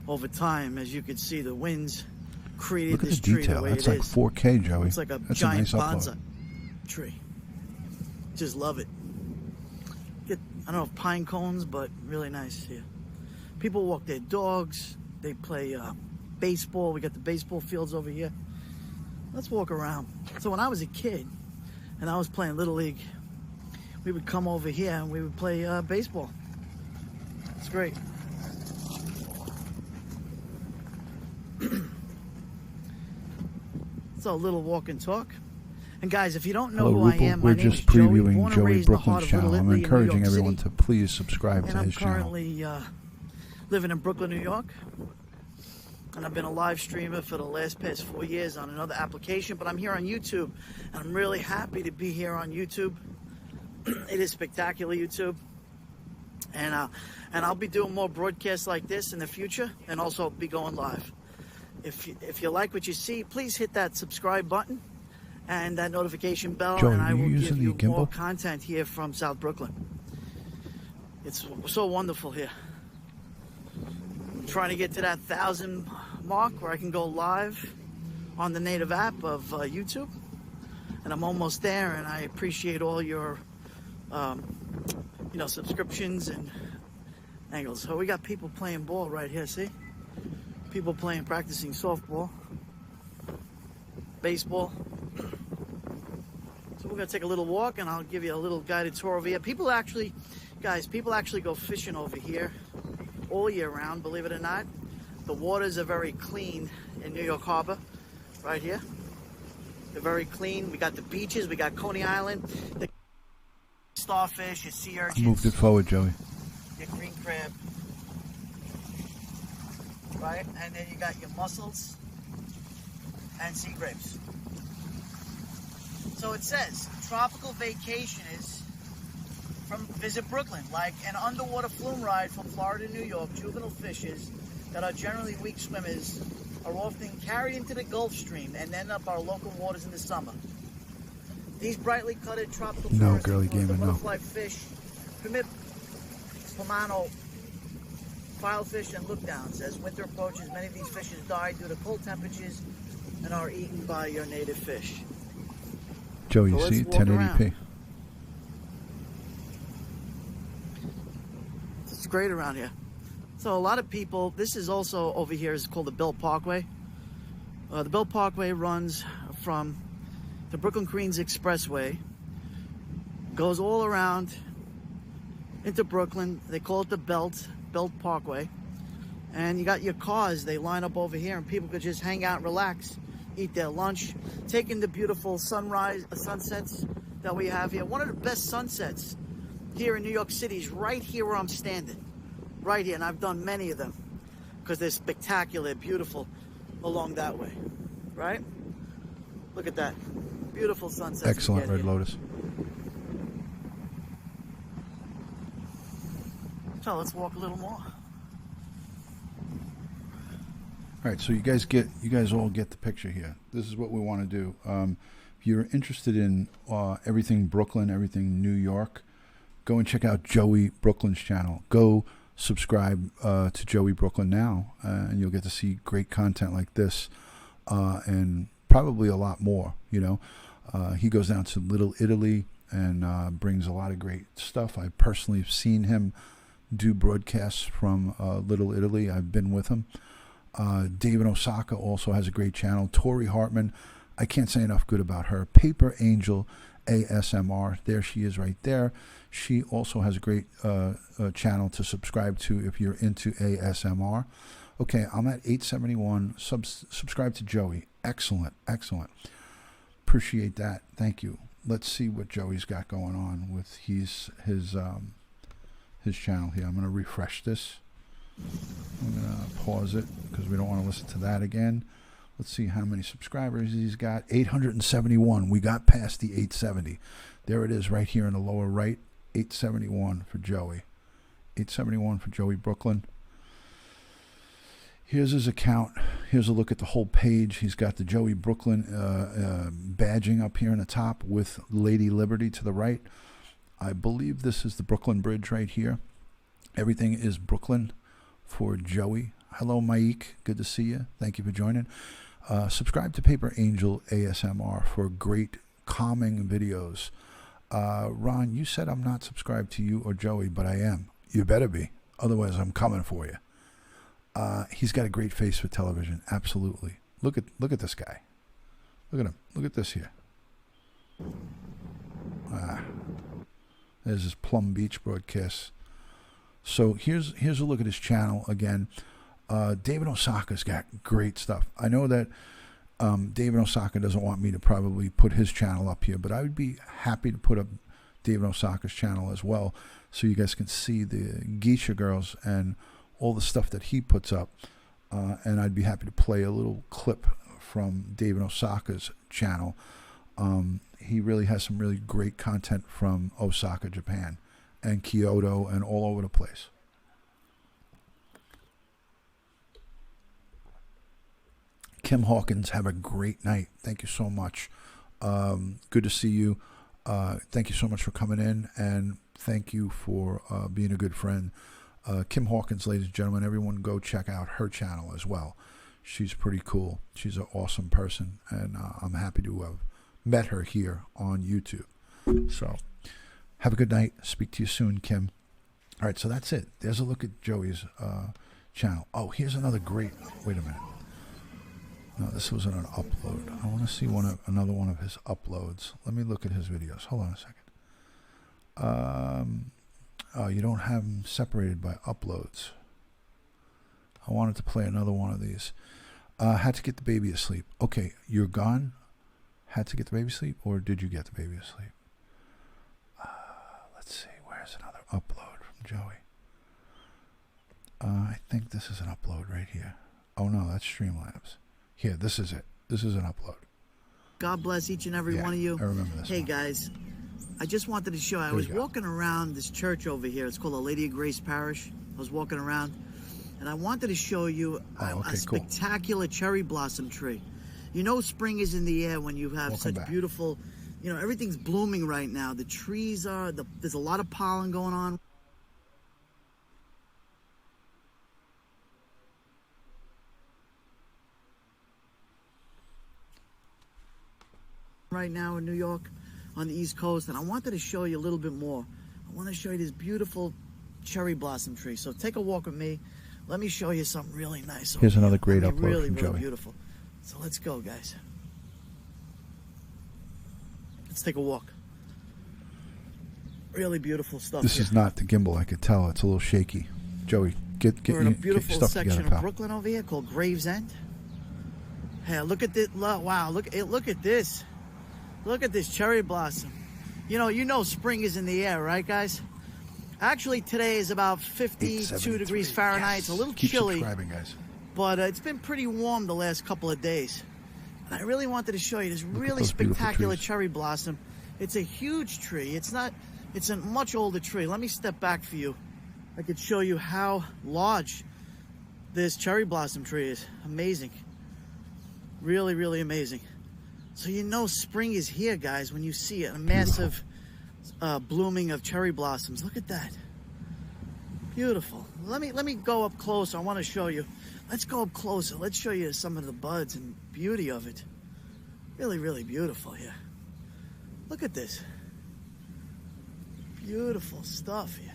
over time. As you can see, the winds created this tree the way it is. That's like 4K, Joey. It's like a That's giant a nice bonsai tree. Just love it. I don't know if pine cones, but really nice here. People walk their dogs. They play baseball. We got the baseball fields over here. Let's walk around. So when I was a kid and I was playing Little League, we would come over here and we would play baseball. It's great. So a little walk and talk. And guys, if you don't know who I am, my name is Joey. We're just previewing Joey Brooklyn's channel. I'm encouraging everyone to please subscribe to his channel. I'm currently living in Brooklyn, New York. And I've been a live streamer for the past 4 years on another application. But I'm here on YouTube. And I'm really happy to be here on YouTube. It is spectacular, YouTube. And I'll be doing more broadcasts like this in the future. And also be going live. If you like what you see, please hit that subscribe button and that notification bell, Joey, and I will give you gimbal? more content here from South Brooklyn. It's so wonderful here. I'm trying to get to that 1,000 mark where I can go live on the native app of YouTube, and I'm almost there. And I appreciate all your, subscriptions and angles. So we got people playing ball right here. See, people practicing softball, baseball. So we're gonna take a little walk, and I'll give you a little guided tour over here. People actually go fishing over here all year round, believe it or not. The waters are very clean in New York Harbor, right here. They're very clean. We got the beaches, we got Coney Island, the starfish, your sea urchins. I moved it forward, Joey. Your green crab, right? And then you got your mussels and sea grapes. So it says, tropical vacation is visit Brooklyn, like an underwater flume ride from Florida to New York. Juvenile fishes that are generally weak swimmers are often carried into the Gulf Stream and end up our local waters in the summer. These brightly colored tropical butterfly fish permit Pomano, filefish, and lookdowns. As winter approaches, many of these fishes die due to cold temperatures and are eaten by your native fish. Joe, you see 1080p. It's great around here. So a lot of people, this is also over here is called the Bell Parkway. The Bell Parkway runs from the Brooklyn Queens Expressway, goes all around into Brooklyn. They call it the Belt Parkway. And you got your cars, they line up over here, and people could just hang out, relax, eat their lunch, take in the beautiful sunsets that we have here. One of the best sunsets here in New York City is right here where I'm standing. Right here, and I've done many of them because they're spectacular, beautiful along that way, right? Look at that. Beautiful sunset. Excellent, Red Lotus. So let's walk a little more. All right, so you guys all get the picture here. This is what we want to do. If you're interested in everything Brooklyn, everything New York, go and check out Joey Brooklyn's channel. Go subscribe to Joey Brooklyn now, and you'll get to see great content like this, and probably a lot more. You know, he goes down to Little Italy and brings a lot of great stuff. I personally have seen him do broadcasts from Little Italy. I've been with him. David Osaka also has a great channel. Tori Hartman, I can't say enough good about her. Paper Angel ASMR, there she is right there. She also has a great channel to subscribe to if you're into ASMR. Okay, I'm at 871. Subscribe to Joey. Excellent, excellent. Appreciate that. Thank you. Let's see what Joey's got going on with his channel here. I'm going to refresh this. I'm going to pause it because we don't want to listen to that again. Let's see how many subscribers he's got. 871. We got past the 870. There it is right here in the lower right. 871 for Joey. 871 for Joey Brooklyn. Here's his account. Here's a look at the whole page. He's got the Joey Brooklyn badging up here in the top with Lady Liberty to the right. I believe this is the Brooklyn Bridge right here. Everything is Brooklyn for Joey. Hello, Mike. Good to see you. Thank you for joining. Subscribe to Paper Angel ASMR for great calming videos. Ron, you said I'm not subscribed to you or Joey, but I am. You better be. Otherwise, I'm coming for you. He's got a great face for television. Absolutely. Look at this guy. Look at him. Look at this here. There's his Plum Beach broadcast. So here's a look at his channel again. David Osaka's got great stuff. I know that David Osaka doesn't want me to probably put his channel up here, but I would be happy to put up David Osaka's channel as well, so you guys can see the geisha girls and all the stuff that he puts up. And I'd be happy to play a little clip from David Osaka's channel. He really has some really great content from Osaka, Japan, and Kyoto, and all over the place. Kim Hawkins, have a great night. Thank you so much. Good to see you. Thank you so much for coming in, and thank you for being a good friend. Kim Hawkins, ladies and gentlemen, everyone go check out her channel as well. She's pretty cool. She's an awesome person, and I'm happy to have met her here on YouTube. So have a good night. Speak to you soon, Kim. All right, so that's it. There's a look at Joey's channel. Oh, here's another great... Wait a minute. No, this wasn't an upload. I want to see another one of his uploads. Let me look at his videos. Hold on a second. Oh, you don't have them separated by uploads. I wanted to play another one of these. Had to get the baby asleep. Okay, you're gone? Had to get the baby asleep, or did you get the baby asleep? Let's see. Where's another upload from Joey? I think this is an upload right here. Oh, no, that's Streamlabs. Here, this is it. This is an upload. God bless each and every one of you. I remember this. Hey, guys, I just wanted to show you. I was walking around this church over here. It's called A Lady of Grace Parish. I was walking around, and I wanted to show you a spectacular cherry blossom tree. You know spring is in the air when you have such beautiful, you know, everything's blooming right now. The trees are, there's a lot of pollen going on. Right now in New York on the East Coast, and I wanted to show you a little bit more. I want to show you this beautiful cherry blossom tree. So take a walk with me. Let me show you something really nice. Here's another great upload really, from really Joey. Beautiful. So let's go, guys. Let's take a walk. Really beautiful stuff. This is not the gimbal, I could tell. It's a little shaky. Joey, get We're in a beautiful stuff section together, pal. of Brooklyn over here called Gravesend. Hey, look at this. Wow, look at this. Look at this cherry blossom. You know spring is in the air, right, guys? Actually, today is about 52 degrees Fahrenheit. Yes. It's a little chilly. Keep subscribing, guys. But it's been pretty warm the last couple of days. And I really wanted to show you this really spectacular cherry blossom. It's a huge tree. It's a much older tree. Let me step back for you. I could show you how large this cherry blossom tree is. Amazing. Really, really amazing. So you know spring is here, guys, when you see it. A massive blooming of cherry blossoms. Look at that. Beautiful. Let me go up close. I want to show you. Let's go up closer. Let's show you some of the buds and beauty of it. Really, really beautiful here. Look at this. Beautiful stuff here.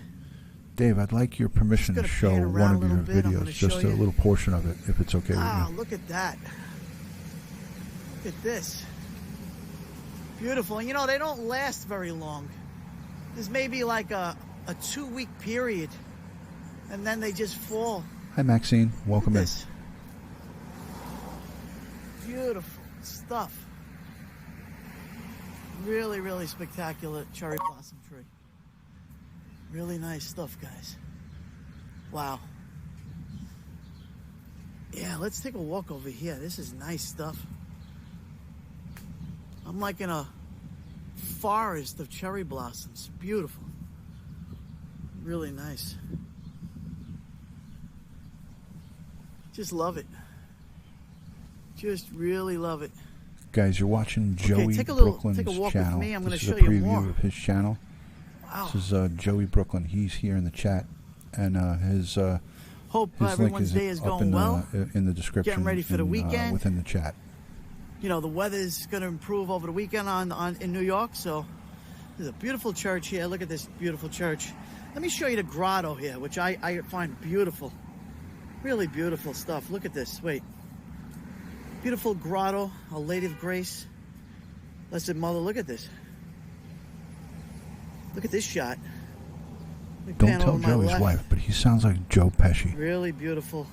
Dave, I'd like your permission to show one of your videos, just a little portion of it, if it's okay with you. Ah, look at that. Look at this. Beautiful. And you know, they don't last very long. There's maybe like a 2-week period, and then they just fall. Hi, Maxine. Welcome in. Beautiful stuff. Really, really spectacular cherry blossom tree. Really nice stuff, guys. Wow. Yeah, let's take a walk over here. This is nice stuff. I'm like in a forest of cherry blossoms. Beautiful. Really nice. Just love it. Just really love it. Guys, you're watching Joey take a Brooklyn's walk channel. with me. I'm going to This is show a you preview more. of his channel. Wow. This is Joey Brooklyn. He's here in the chat, and his Hope his link everyone's day is up going in well. In the description. Getting ready for the weekend. Within the chat. You know, the weather's going to improve over the weekend in New York, so there's a beautiful church here. Look at this beautiful church. Let me show you the grotto here, which I find beautiful. Really beautiful stuff. Look at this. Wait. Beautiful grotto, Our Lady of Grace. Blessed Mother, look at this. Look at this shot. Don't tell Joey's wife, but he sounds like Joe Pesci. Really beautiful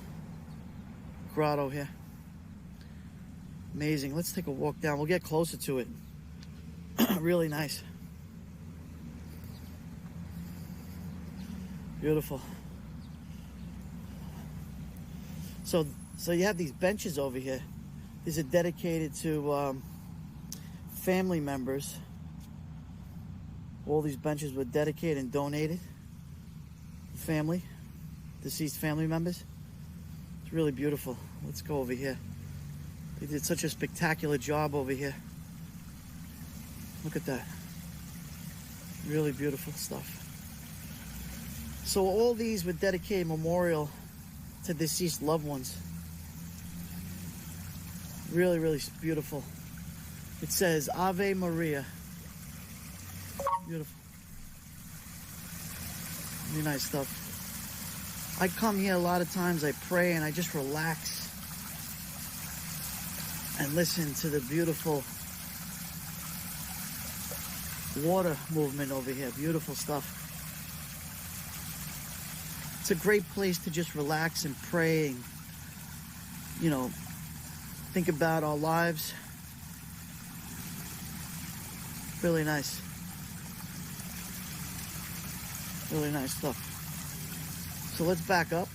grotto here. Amazing. Let's take a walk down. We'll get closer to it. Really nice. Beautiful. So you have these benches over here. These are dedicated to family members. All these benches were dedicated and donated. Family, deceased family members. It's really beautiful. Let's go over here. They did such a spectacular job over here. Look at that. Really beautiful stuff. So all these were dedicated memorial to deceased loved ones. Really, really beautiful. It says Ave Maria. Beautiful. Really nice stuff. I come here a lot of times, I pray, and I just relax and listen to the beautiful water movement over here. Beautiful stuff. It's a great place to just relax and pray and, you know, think about our lives. Really nice. Really nice stuff. So let's back up.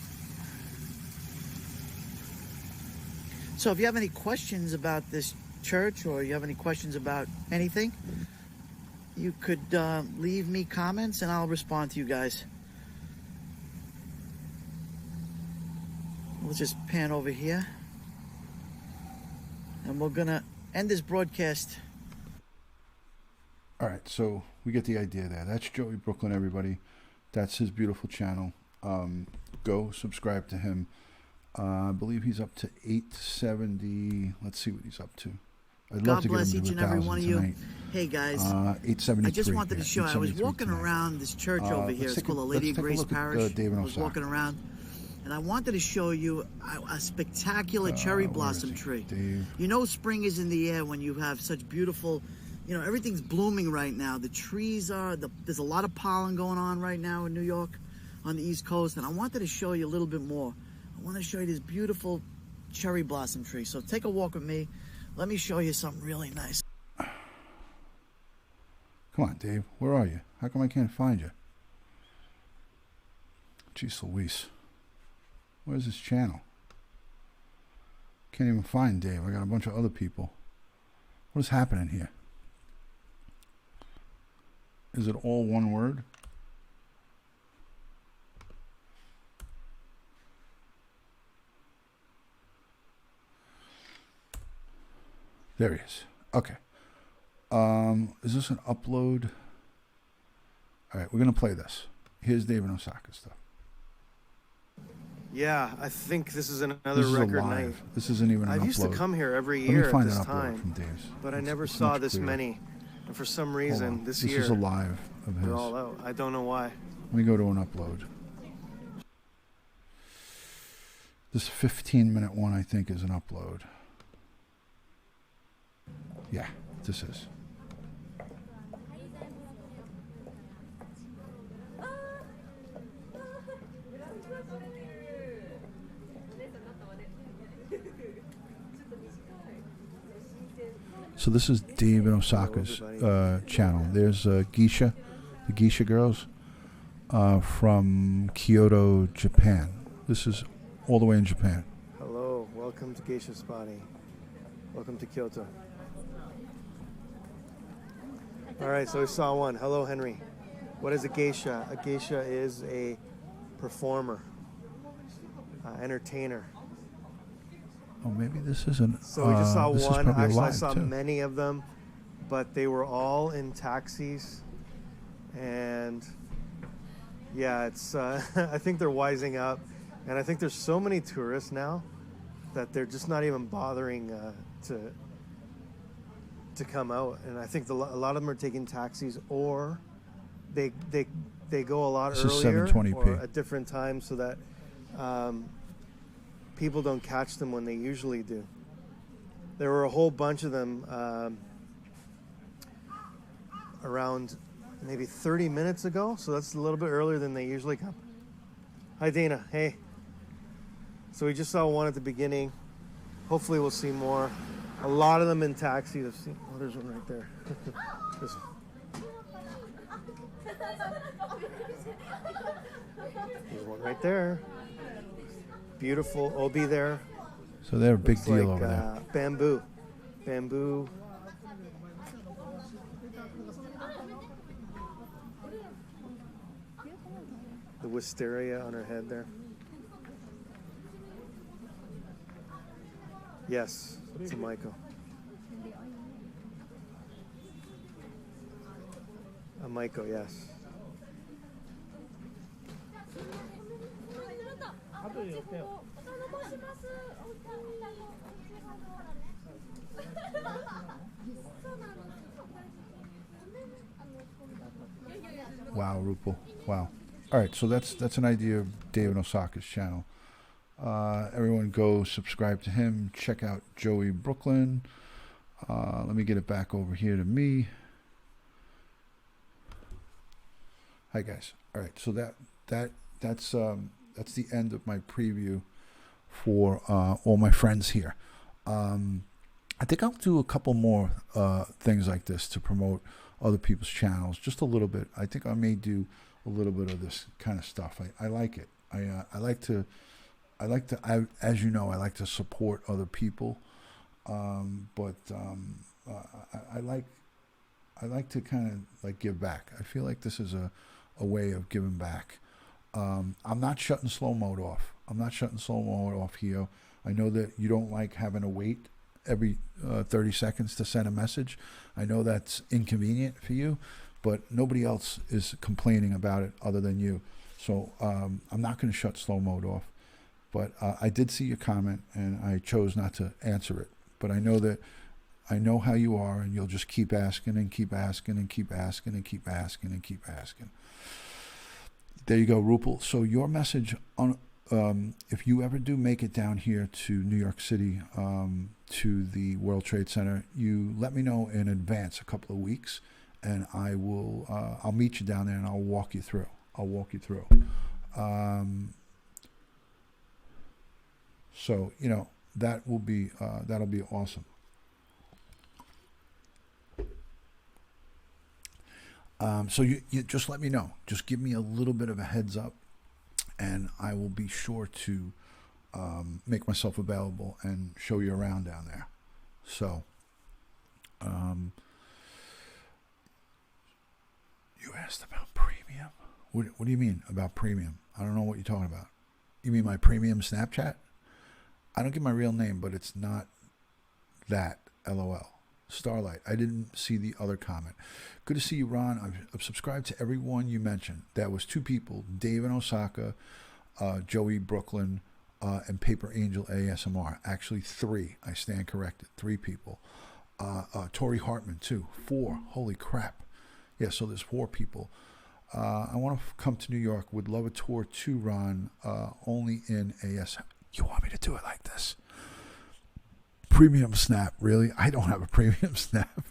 So if you have any questions about this church, or you have any questions about anything, you could leave me comments and I'll respond to you guys. We'll just pan over here. And we're going to end this broadcast. All right, so we get the idea there. That's Joey Brooklyn, everybody. That's his beautiful channel. Go subscribe to him. I believe he's up to 870. Let's see what he's up to. I'd love to get him to 1,000 tonight. God bless each and every one of you. Hey, guys. 873. I just wanted to show you. I was walking around this church over here. It's called A Lady of Grace Parish. I was walking around. And I wanted to show you a spectacular cherry blossom tree. Dave. You know spring is in the air when you have such beautiful, you know, everything's blooming right now. The trees are, there's a lot of pollen going on right now in New York on the East Coast. And I wanted to show you a little bit more. I want to show you this beautiful cherry blossom tree. So take a walk with me. Let me show you something really nice. Come on, Dave. Where are you? How come I can't find you? Jeez Louise. Where's his channel? Can't even find Dave. I got a bunch of other people. What is happening here? Is it all one word? There he is. Okay. Is this an upload? All right, we're going to play this. Here's David Osaka stuff. Yeah, I think this is another This is record a live. night. This isn't even an I used to upload. come here every Let me year at find this an upload time, from Dave's. but I It's- never it's saw much this clearer. many. And for some Hold reason, on. this This year, is a live of his. they're all out. I don't know why. Let me go to an upload. This 15-minute one, I think, is an upload. Yeah, this is. So this is Dave and Osaka's channel. There's Geisha, the Geisha girls from Kyoto, Japan. This is all the way in Japan. Hello, welcome to Geisha Spotty. Welcome to Kyoto. All right, so we saw one. Hello, Henry. What is a geisha? A geisha is a performer, entertainer. Oh, maybe this isn't. So we just saw this is one. probably Actually, I live, saw too. many of them, but they were all in taxis. And yeah, it's. I think they're wising up, and I think there's so many tourists now that they're just not even bothering to come out. And I think a lot of them are taking taxis, or they go a lot This is earlier 720p. or at different times so that people don't catch them when they usually do. There were a whole bunch of them around maybe 30 minutes ago, so that's a little bit earlier than they usually come. Hi, Dana. Hey. So we just saw one at the beginning. Hopefully we'll see more. A lot of them in taxis. I've seen, oh, there's one right there. This one. There's one right there. Beautiful Obi there. So they're a big Looks deal like, over there. Bamboo. Bamboo. The wisteria on her head there. Yes, it's a Maiko. A Maiko, yes. Wow, Rupal. Wow. All right, so that's an idea of David Osaka's channel. Everyone go subscribe to him. Check out Joey Brooklyn. Let me get it back over here to me. Hi guys. All right, so that's the end of my preview for all my friends here. I think I'll do a couple more things like this to promote other people's channels, just a little bit. I think I may do a little bit of this kind of stuff. I like it. I like to, as you know, I like to support other people, but I like to kind of like give back. I feel like this is a way of giving back. I'm not shutting slow mode off. I'm not shutting slow mode off here. I know that you don't like having to wait every 30 seconds to send a message. I know that's inconvenient for you, but nobody else is complaining about it other than you. So I'm not going to shut slow mode off. But I did see your comment, and I chose not to answer it. But I know that I know how you are, and you'll just keep asking and keep asking and keep asking and keep asking and keep asking. There you go, Rupal. So your message on if you ever do make it down here to New York City, to the World Trade Center, you let me know in advance, a couple of weeks, and I will. I'll meet you down there, and I'll walk you through. So you know that will be that'll be awesome. So you just let me know. Just give me a little bit of a heads up, and I will be sure to make myself available and show you around down there. So you asked about premium. What do you mean about premium? I don't know what you're talking about. You mean my premium Snapchat? I don't give my real name, but it's not that. LOL. Starlight. I didn't see the other comment. Good to see you, Ron. I've subscribed to everyone you mentioned. That was 2 people, Dave and Osaka. Joey Brooklyn, and Paper Angel ASMR. Actually, 3. I stand corrected. 3 people. Tori Hartman, too. 4. Holy crap. Yeah, so there's 4 people. I want to come to New York. Would love a tour too, Ron. Only in AS. You want me to do it like this? Premium snap, really? I don't have a premium snap.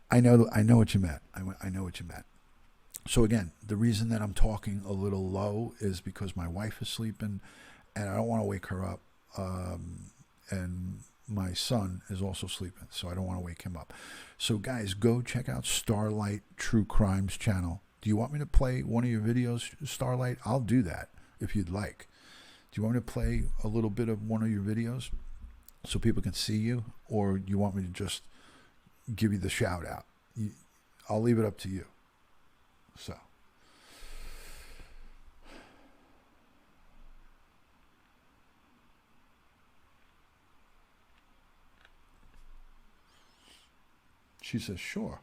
I know what you meant. I know what you meant. So again, the reason that I'm talking a little low is because my wife is sleeping, and I don't want to wake her up. And my son is also sleeping, so I don't want to wake him up. So guys, go check out Starlight True Crimes channel. Do you want me to play one of your videos, Starlight? I'll do that if you'd like. Do you want me to play a little bit of one of your videos so people can see you, or do you want me to just give you the shout out? I'll leave it up to you. So. She says, sure,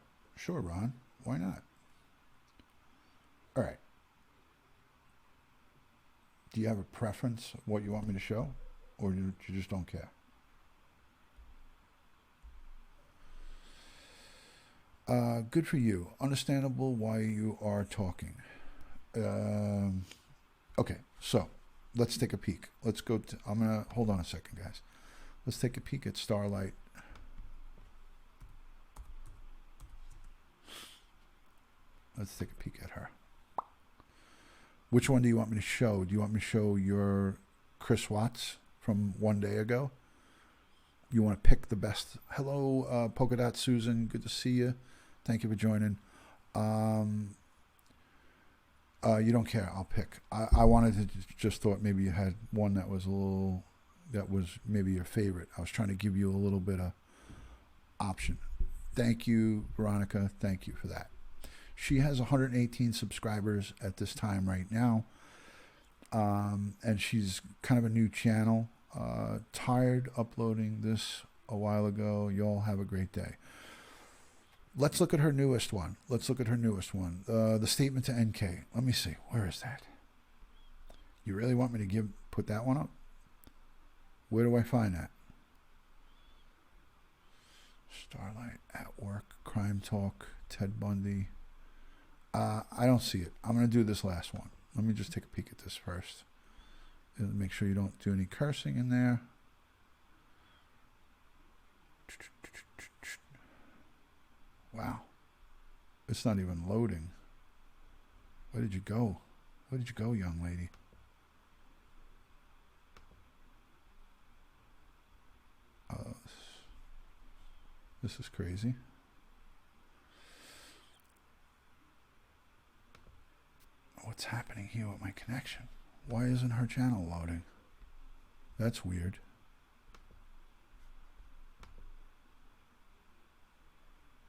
Ron. Why not? All right. Do you have a preference of what you want me to show, or you just don't care? Good for you. Understandable why you are talking. Okay, so let's take a peek. Let's go to, I'm going to, hold on a second, guys. Let's take a peek at Starlight. Let's take a peek at her. Which one do you want me to show? Do you want me to show your Chris Watts from one day ago? You want to pick the best? Hello, Polka Dot Susan. Good to see you. Thank you for joining. You don't care. I'll pick. I wanted to just thought maybe you had one that was a little, that was maybe your favorite. I was trying to give you a little bit of option. Thank you, Veronica. Thank you for that. She has 118 subscribers at this time right now. And she's kind of a new channel. Tired uploading this a while ago. Y'all have a great day. Let's look at her newest one. The statement to NK. Let me see. Where is that? You really want me to put that one up? Where do I find that? Starlight at Work, Crime Talk, Ted Bundy. I don't see it. I'm going to do this last one. Let me just take a peek at this first. Make sure you don't do any cursing in there. Wow. It's not even loading. Where did you go? Where did you go, young lady? This is crazy. What's happening here with my connection? Why isn't her channel loading? That's weird.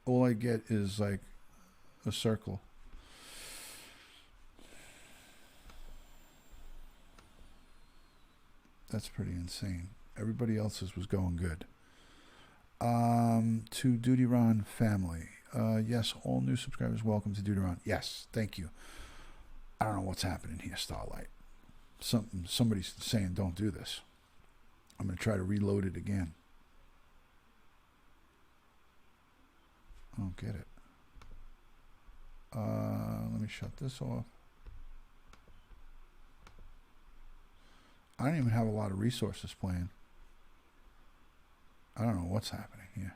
All I get is like a circle. That's pretty insane. Everybody else's was going good. To DutyRon family. Yes, all new subscribers, welcome to DutyRon. Yes, thank you. I don't know what's happening here, Starlight. Somebody's saying don't do this. I'm going to try to reload it again. I don't get it. Let me shut this off. I don't even have a lot of resources playing. I don't know what's happening here.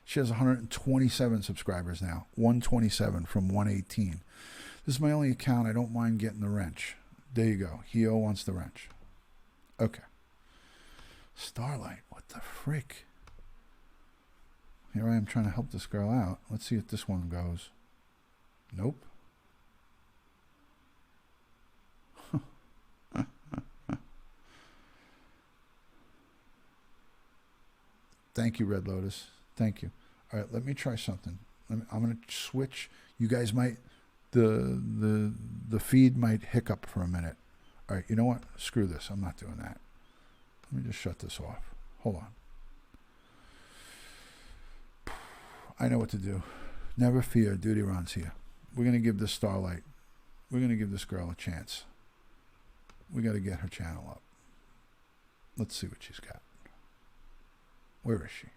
She has 127 subscribers now. 127 from 118. This is my only account. I don't mind getting the wrench. There you go. Heo wants the wrench. Okay. Starlight, what the frick? Here I am trying to help this girl out. Let's see if this one goes. Nope. Thank you, Red Lotus. Thank you. All right, let me try something. I'm going to switch. You guys might, the feed might hiccup for a minute. All right, you know what? Screw this. I'm not doing that. Let me just shut this off. Hold on. I know what to do. Never fear. DutyRon's here. We're going to give this Starlight We're going to give this girl a chance. We got to get her channel up. Let's see what she's got. Where is she?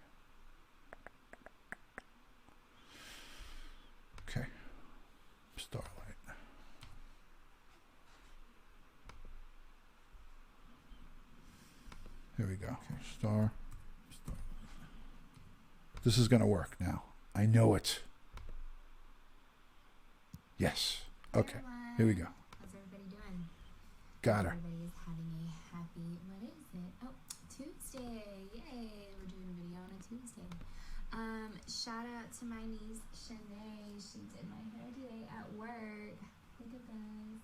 Okay. Starlight. Here we go. Okay. Star. This is going to work now. I know it. Yes. Okay. Here we go. How's everybody doing? Got her. Everybody is having a happy, what is it? Oh, Tuesday. Yay. We're doing a video on a Tuesday. Shout out to my niece, Shanae. She did my hair today at work. Look at this.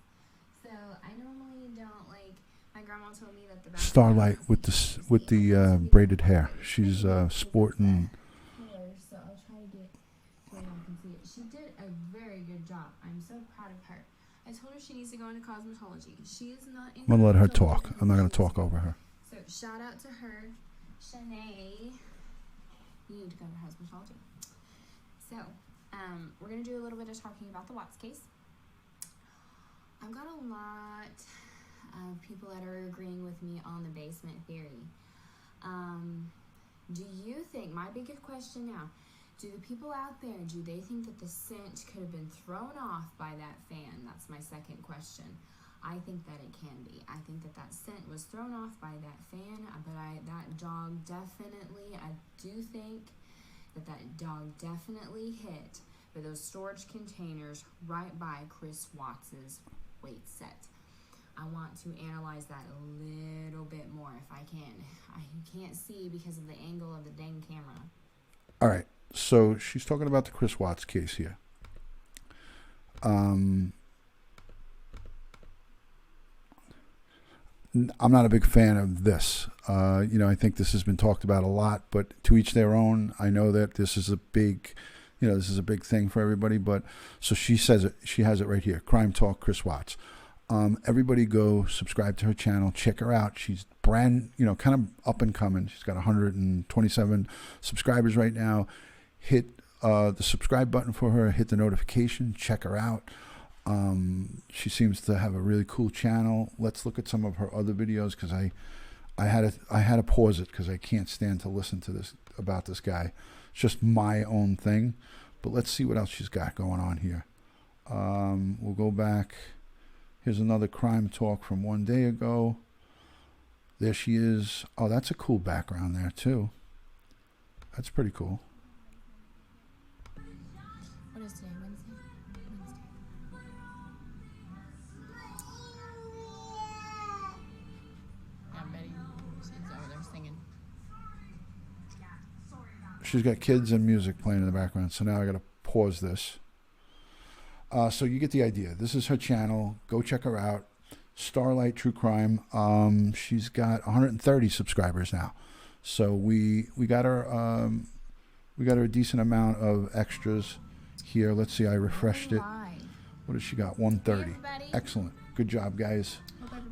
So I normally don't like, my grandma told me that the best Starlight with the braided hair. She's sporting. So I'll try to get so y'all can see it. She did a very good job. I'm so proud of her. I told her she needs to go into cosmetology. She is not in. I'm gonna let her talk. I'm not gonna talk over her. So shout out to her, Shanae. You need to go to cosmetology. So we're gonna do a little bit of talking about the Watts case. I've got a lot of people that are agreeing with me on the basement theory. Do you think, my biggest question now, do the people out there, do they think that the scent could have been thrown off by that fan? That's my second question. I think that it can be. I think that that scent was thrown off by that fan, but that dog definitely, I do think that that dog definitely hit by those storage containers right by Chris Watts's weight set. I want to analyze that a little bit more if I can. I can't see because of the angle of the dang camera. All right. So she's talking about the Chris Watts case here. I'm not a big fan of this. I think this has been talked about a lot, but to each their own. I know that this is a big, this is a big thing for everybody. But so she says it. She has it right here. Crime Talk, Chris Watts. Everybody go subscribe to her channel. Check her out. She's kind of up and coming. She's got 127 subscribers right now. Hit the subscribe button for her. Hit the notification. Check her out. She seems to have a really cool channel. Let's look at some of her other videos because I had to pause it because I can't stand to listen to this about this guy. It's just my own thing. But let's see what else she's got going on here. We'll go back. Here's another crime talk from one day ago. There she is. Oh, that's a cool background there too. That's pretty cool. What is today? Wednesday? Yeah, Betty, she's over there singing. She's got kids and music playing in the background. So now I got to pause this. So you get the idea. This is her channel. Go check her out. Starlight True Crime. She's got 130 subscribers now. So we got her a decent amount of extras here. Let's see. I refreshed it. What does she got? 130. Excellent. Good job, guys.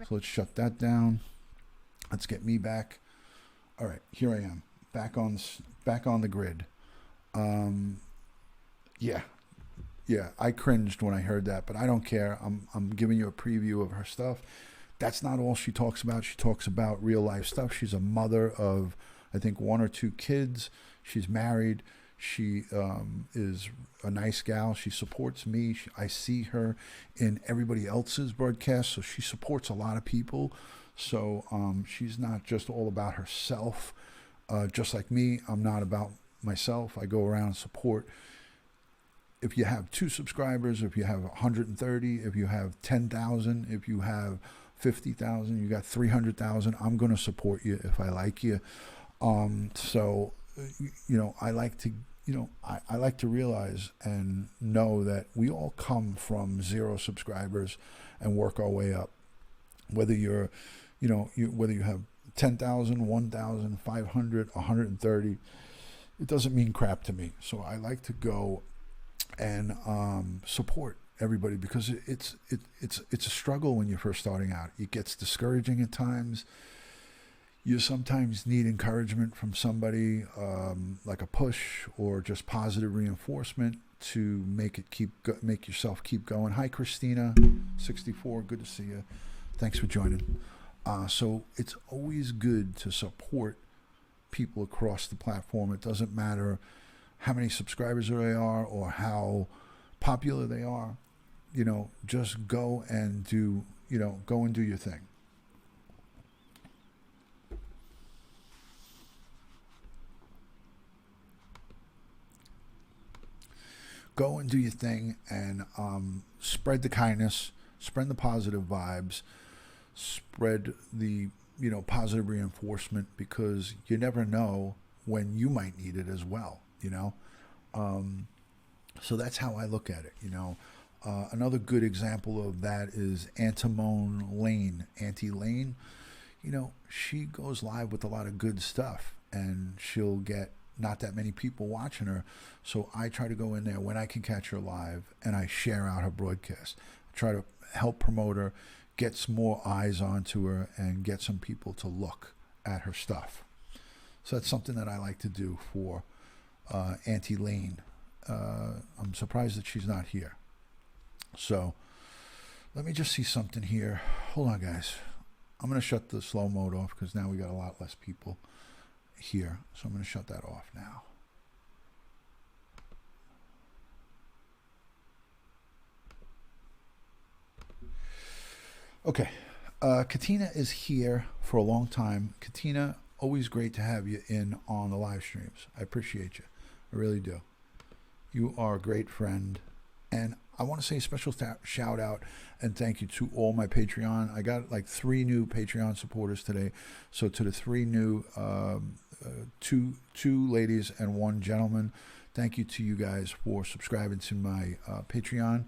So let's shut that down. Let's get me back. All right, here I am. Back on the grid. Yeah, I cringed when I heard that, but I don't care. I'm giving you a preview of her stuff. That's not all she talks about. She talks about real life stuff. She's a mother of, I think, 1 or 2 kids. She's married. She is a nice gal. She supports me. I see her in everybody else's broadcast, so she supports a lot of people. So she's not just all about herself. Just like me, I'm not about myself. I go around and support. If you have 2 subscribers, if you have 130, if you have 10,000, if you have 50,000, you got 300,000, I'm going to support you if I like you. So, I like to, I like to realize and know that we all come from 0 subscribers and work our way up. Whether you're, whether you have 10,000, 1,000, 500, 130, it doesn't mean crap to me. So I like to go and support everybody because it's a struggle when you're first starting out. It gets discouraging at times. you sometimes need encouragement from somebody, like a push or just positive reinforcement to make yourself keep going. Hi, Christina, 64. Good to see you. Thanks for joining. So it's always good to support people across the platform. It doesn't matter how many subscribers they are or how popular they are. Just go and do your thing. Go and do your thing and spread the kindness, spread the positive vibes, spread the positive reinforcement, because you never know when you might need it as well. So that's how I look at it. Another good example of that is Antimone Lane. Auntie Lane, she goes live with a lot of good stuff, and she'll get not that many people watching her. So I try to go in there when I can catch her live, and I share out her broadcast. I try to help promote her, get some more eyes onto her, and get some people to look at her stuff. So that's something that I like to do for Auntie Lane. I'm surprised that she's not here. So let me just see something here. Hold on, guys. I'm going to shut the slow mode off because now we got a lot less people here. So I'm going to shut that off now. Okay. Katina is here for a long time. Katina, always great to have you in on the live streams. I appreciate you. I really do. You are a great friend. And I want to say a special shout out and thank you to all my Patreon. I got like 3 new Patreon supporters today. So to the 3 new, two ladies and 1 gentleman, thank you to you guys for subscribing to my Patreon,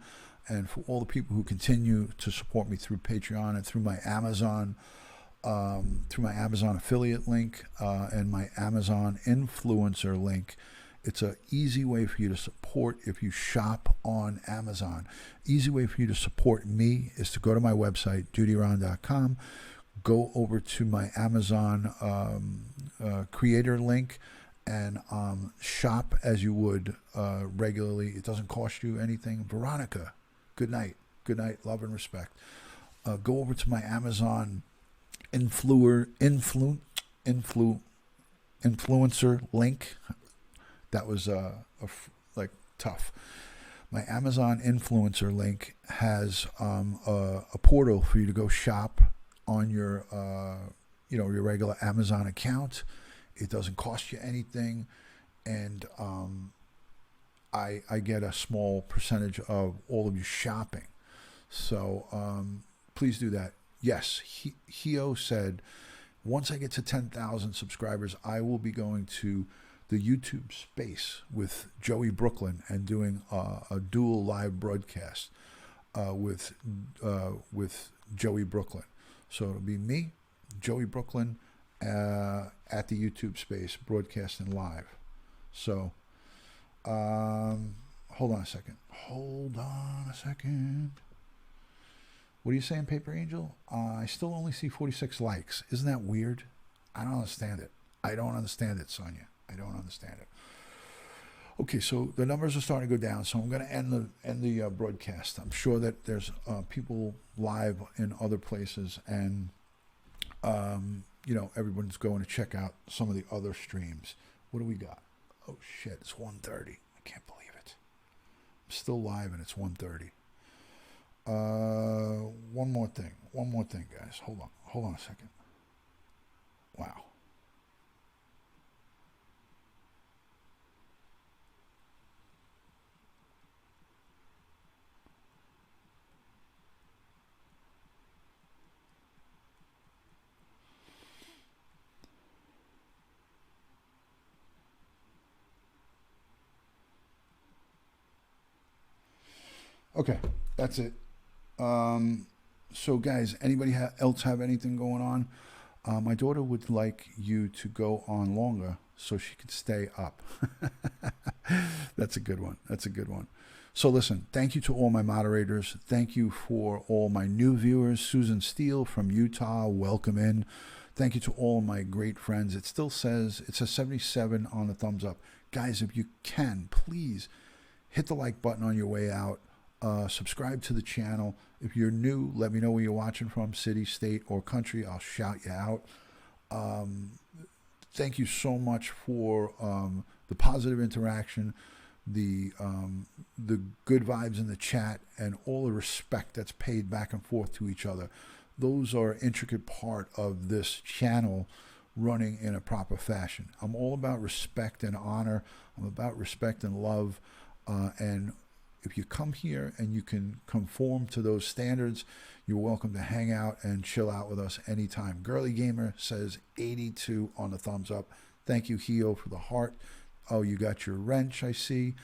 and for all the people who continue to support me through Patreon and through my Amazon affiliate link and my Amazon influencer link. It's an easy way for you to support if you shop on Amazon. Easy way for you to support me is to go to my website, DutyRon.com, go over to my Amazon creator link, and shop as you would regularly. It doesn't cost you anything. Veronica, good night. Good night. Love and respect. Go over to my Amazon influencer link. That was like tough. My Amazon influencer link has a portal for you to go shop on your your regular Amazon account. It doesn't cost you anything, and I get a small percentage of all of your shopping. So please do that. Yes, Hio said once I get to 10,000 subscribers, I will be going to the YouTube space with Joey Brooklyn and doing a dual live broadcast with Joey Brooklyn. So it'll be me, Joey Brooklyn, at the YouTube space broadcasting live. So hold on a second. What are you saying, Paper Angel? I still only see 46 likes. Isn't that weird? I don't understand it. Sonia. I don't understand it. Okay, so the numbers are starting to go down, so I'm going to end the broadcast. I'm sure that there's people live in other places, and everyone's going to check out some of the other streams. What do we got? Oh shit, it's 1:30. I can't believe it. I'm still live and it's 1:30. One more thing, guys. Hold on a second. Wow. Okay, that's it. So guys, anybody else have anything going on? My daughter would like you to go on longer so she could stay up. That's a good one. So listen, thank you to all my moderators. Thank you for all my new viewers. Susan Steele from Utah, welcome in. Thank you to all my great friends. It still says, it says 77 on the thumbs up. Guys, if you can, please hit the like button on your way out. Subscribe to the channel. If you're new, let me know where you're watching from, city, state, or country. I'll shout you out. Thank you so much for the positive interaction, the good vibes in the chat, and all the respect that's paid back and forth to each other. Those are an intricate part of this channel running in a proper fashion. I'm all about respect and honor. I'm about respect and love. And if you come here and you can conform to those standards, you're welcome to hang out and chill out with us anytime. Girly Gamer says 82 on the thumbs up. Thank you, Hio, for the heart. Oh, you got your wrench, I see.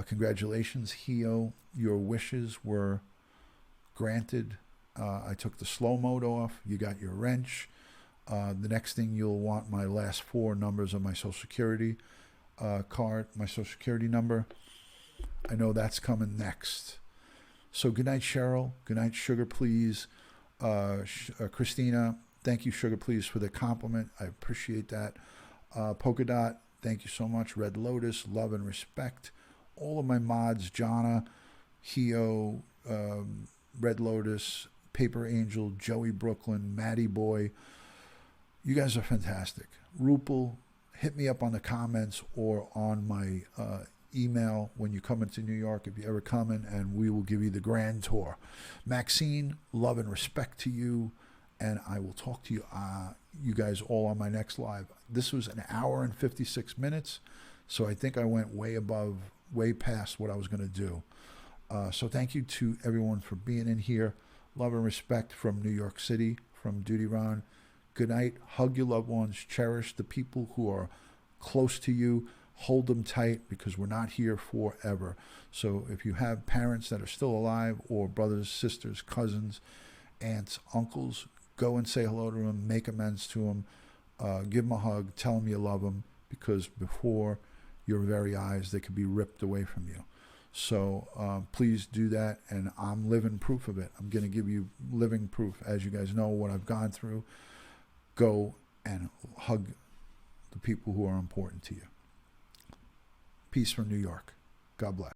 Congratulations, Hio. Your wishes were granted. I took the slow mode off. You got your wrench. The next thing you'll want my last 4 numbers of my Social Security card, my Social Security number. I know that's coming next. So good night, Cheryl. Good night, Sugar Please. Christina, thank you, Sugar Please, for the compliment. I appreciate that. Polka Dot, thank you so much. Red Lotus, love and respect. All of my mods, Jonna, Hio, Red Lotus, Paper Angel, Joey Brooklyn, Maddie Boy. You guys are fantastic. Rupal, hit me up on the comments or on my email when you come into New York, if you ever come in, and we will give you the grand tour. Maxine, love and respect to you, and I will talk to you, you guys all on my next live. This was an hour and 56 minutes, so I think I went way past what I was going to do. So thank you to everyone for being in here. Love and respect from New York City, from DutyRon. Good night. Hug your loved ones. Cherish the people who are close to you. Hold them tight, because we're not here forever. So if you have parents that are still alive, or brothers, sisters, cousins, aunts, uncles, go and say hello to them, make amends to them, give them a hug, tell them you love them, because before your very eyes, they could be ripped away from you. So please do that, and I'm living proof of it. I'm going to give you living proof. As you guys know what I've gone through, go and hug the people who are important to you. Peace from New York. God bless.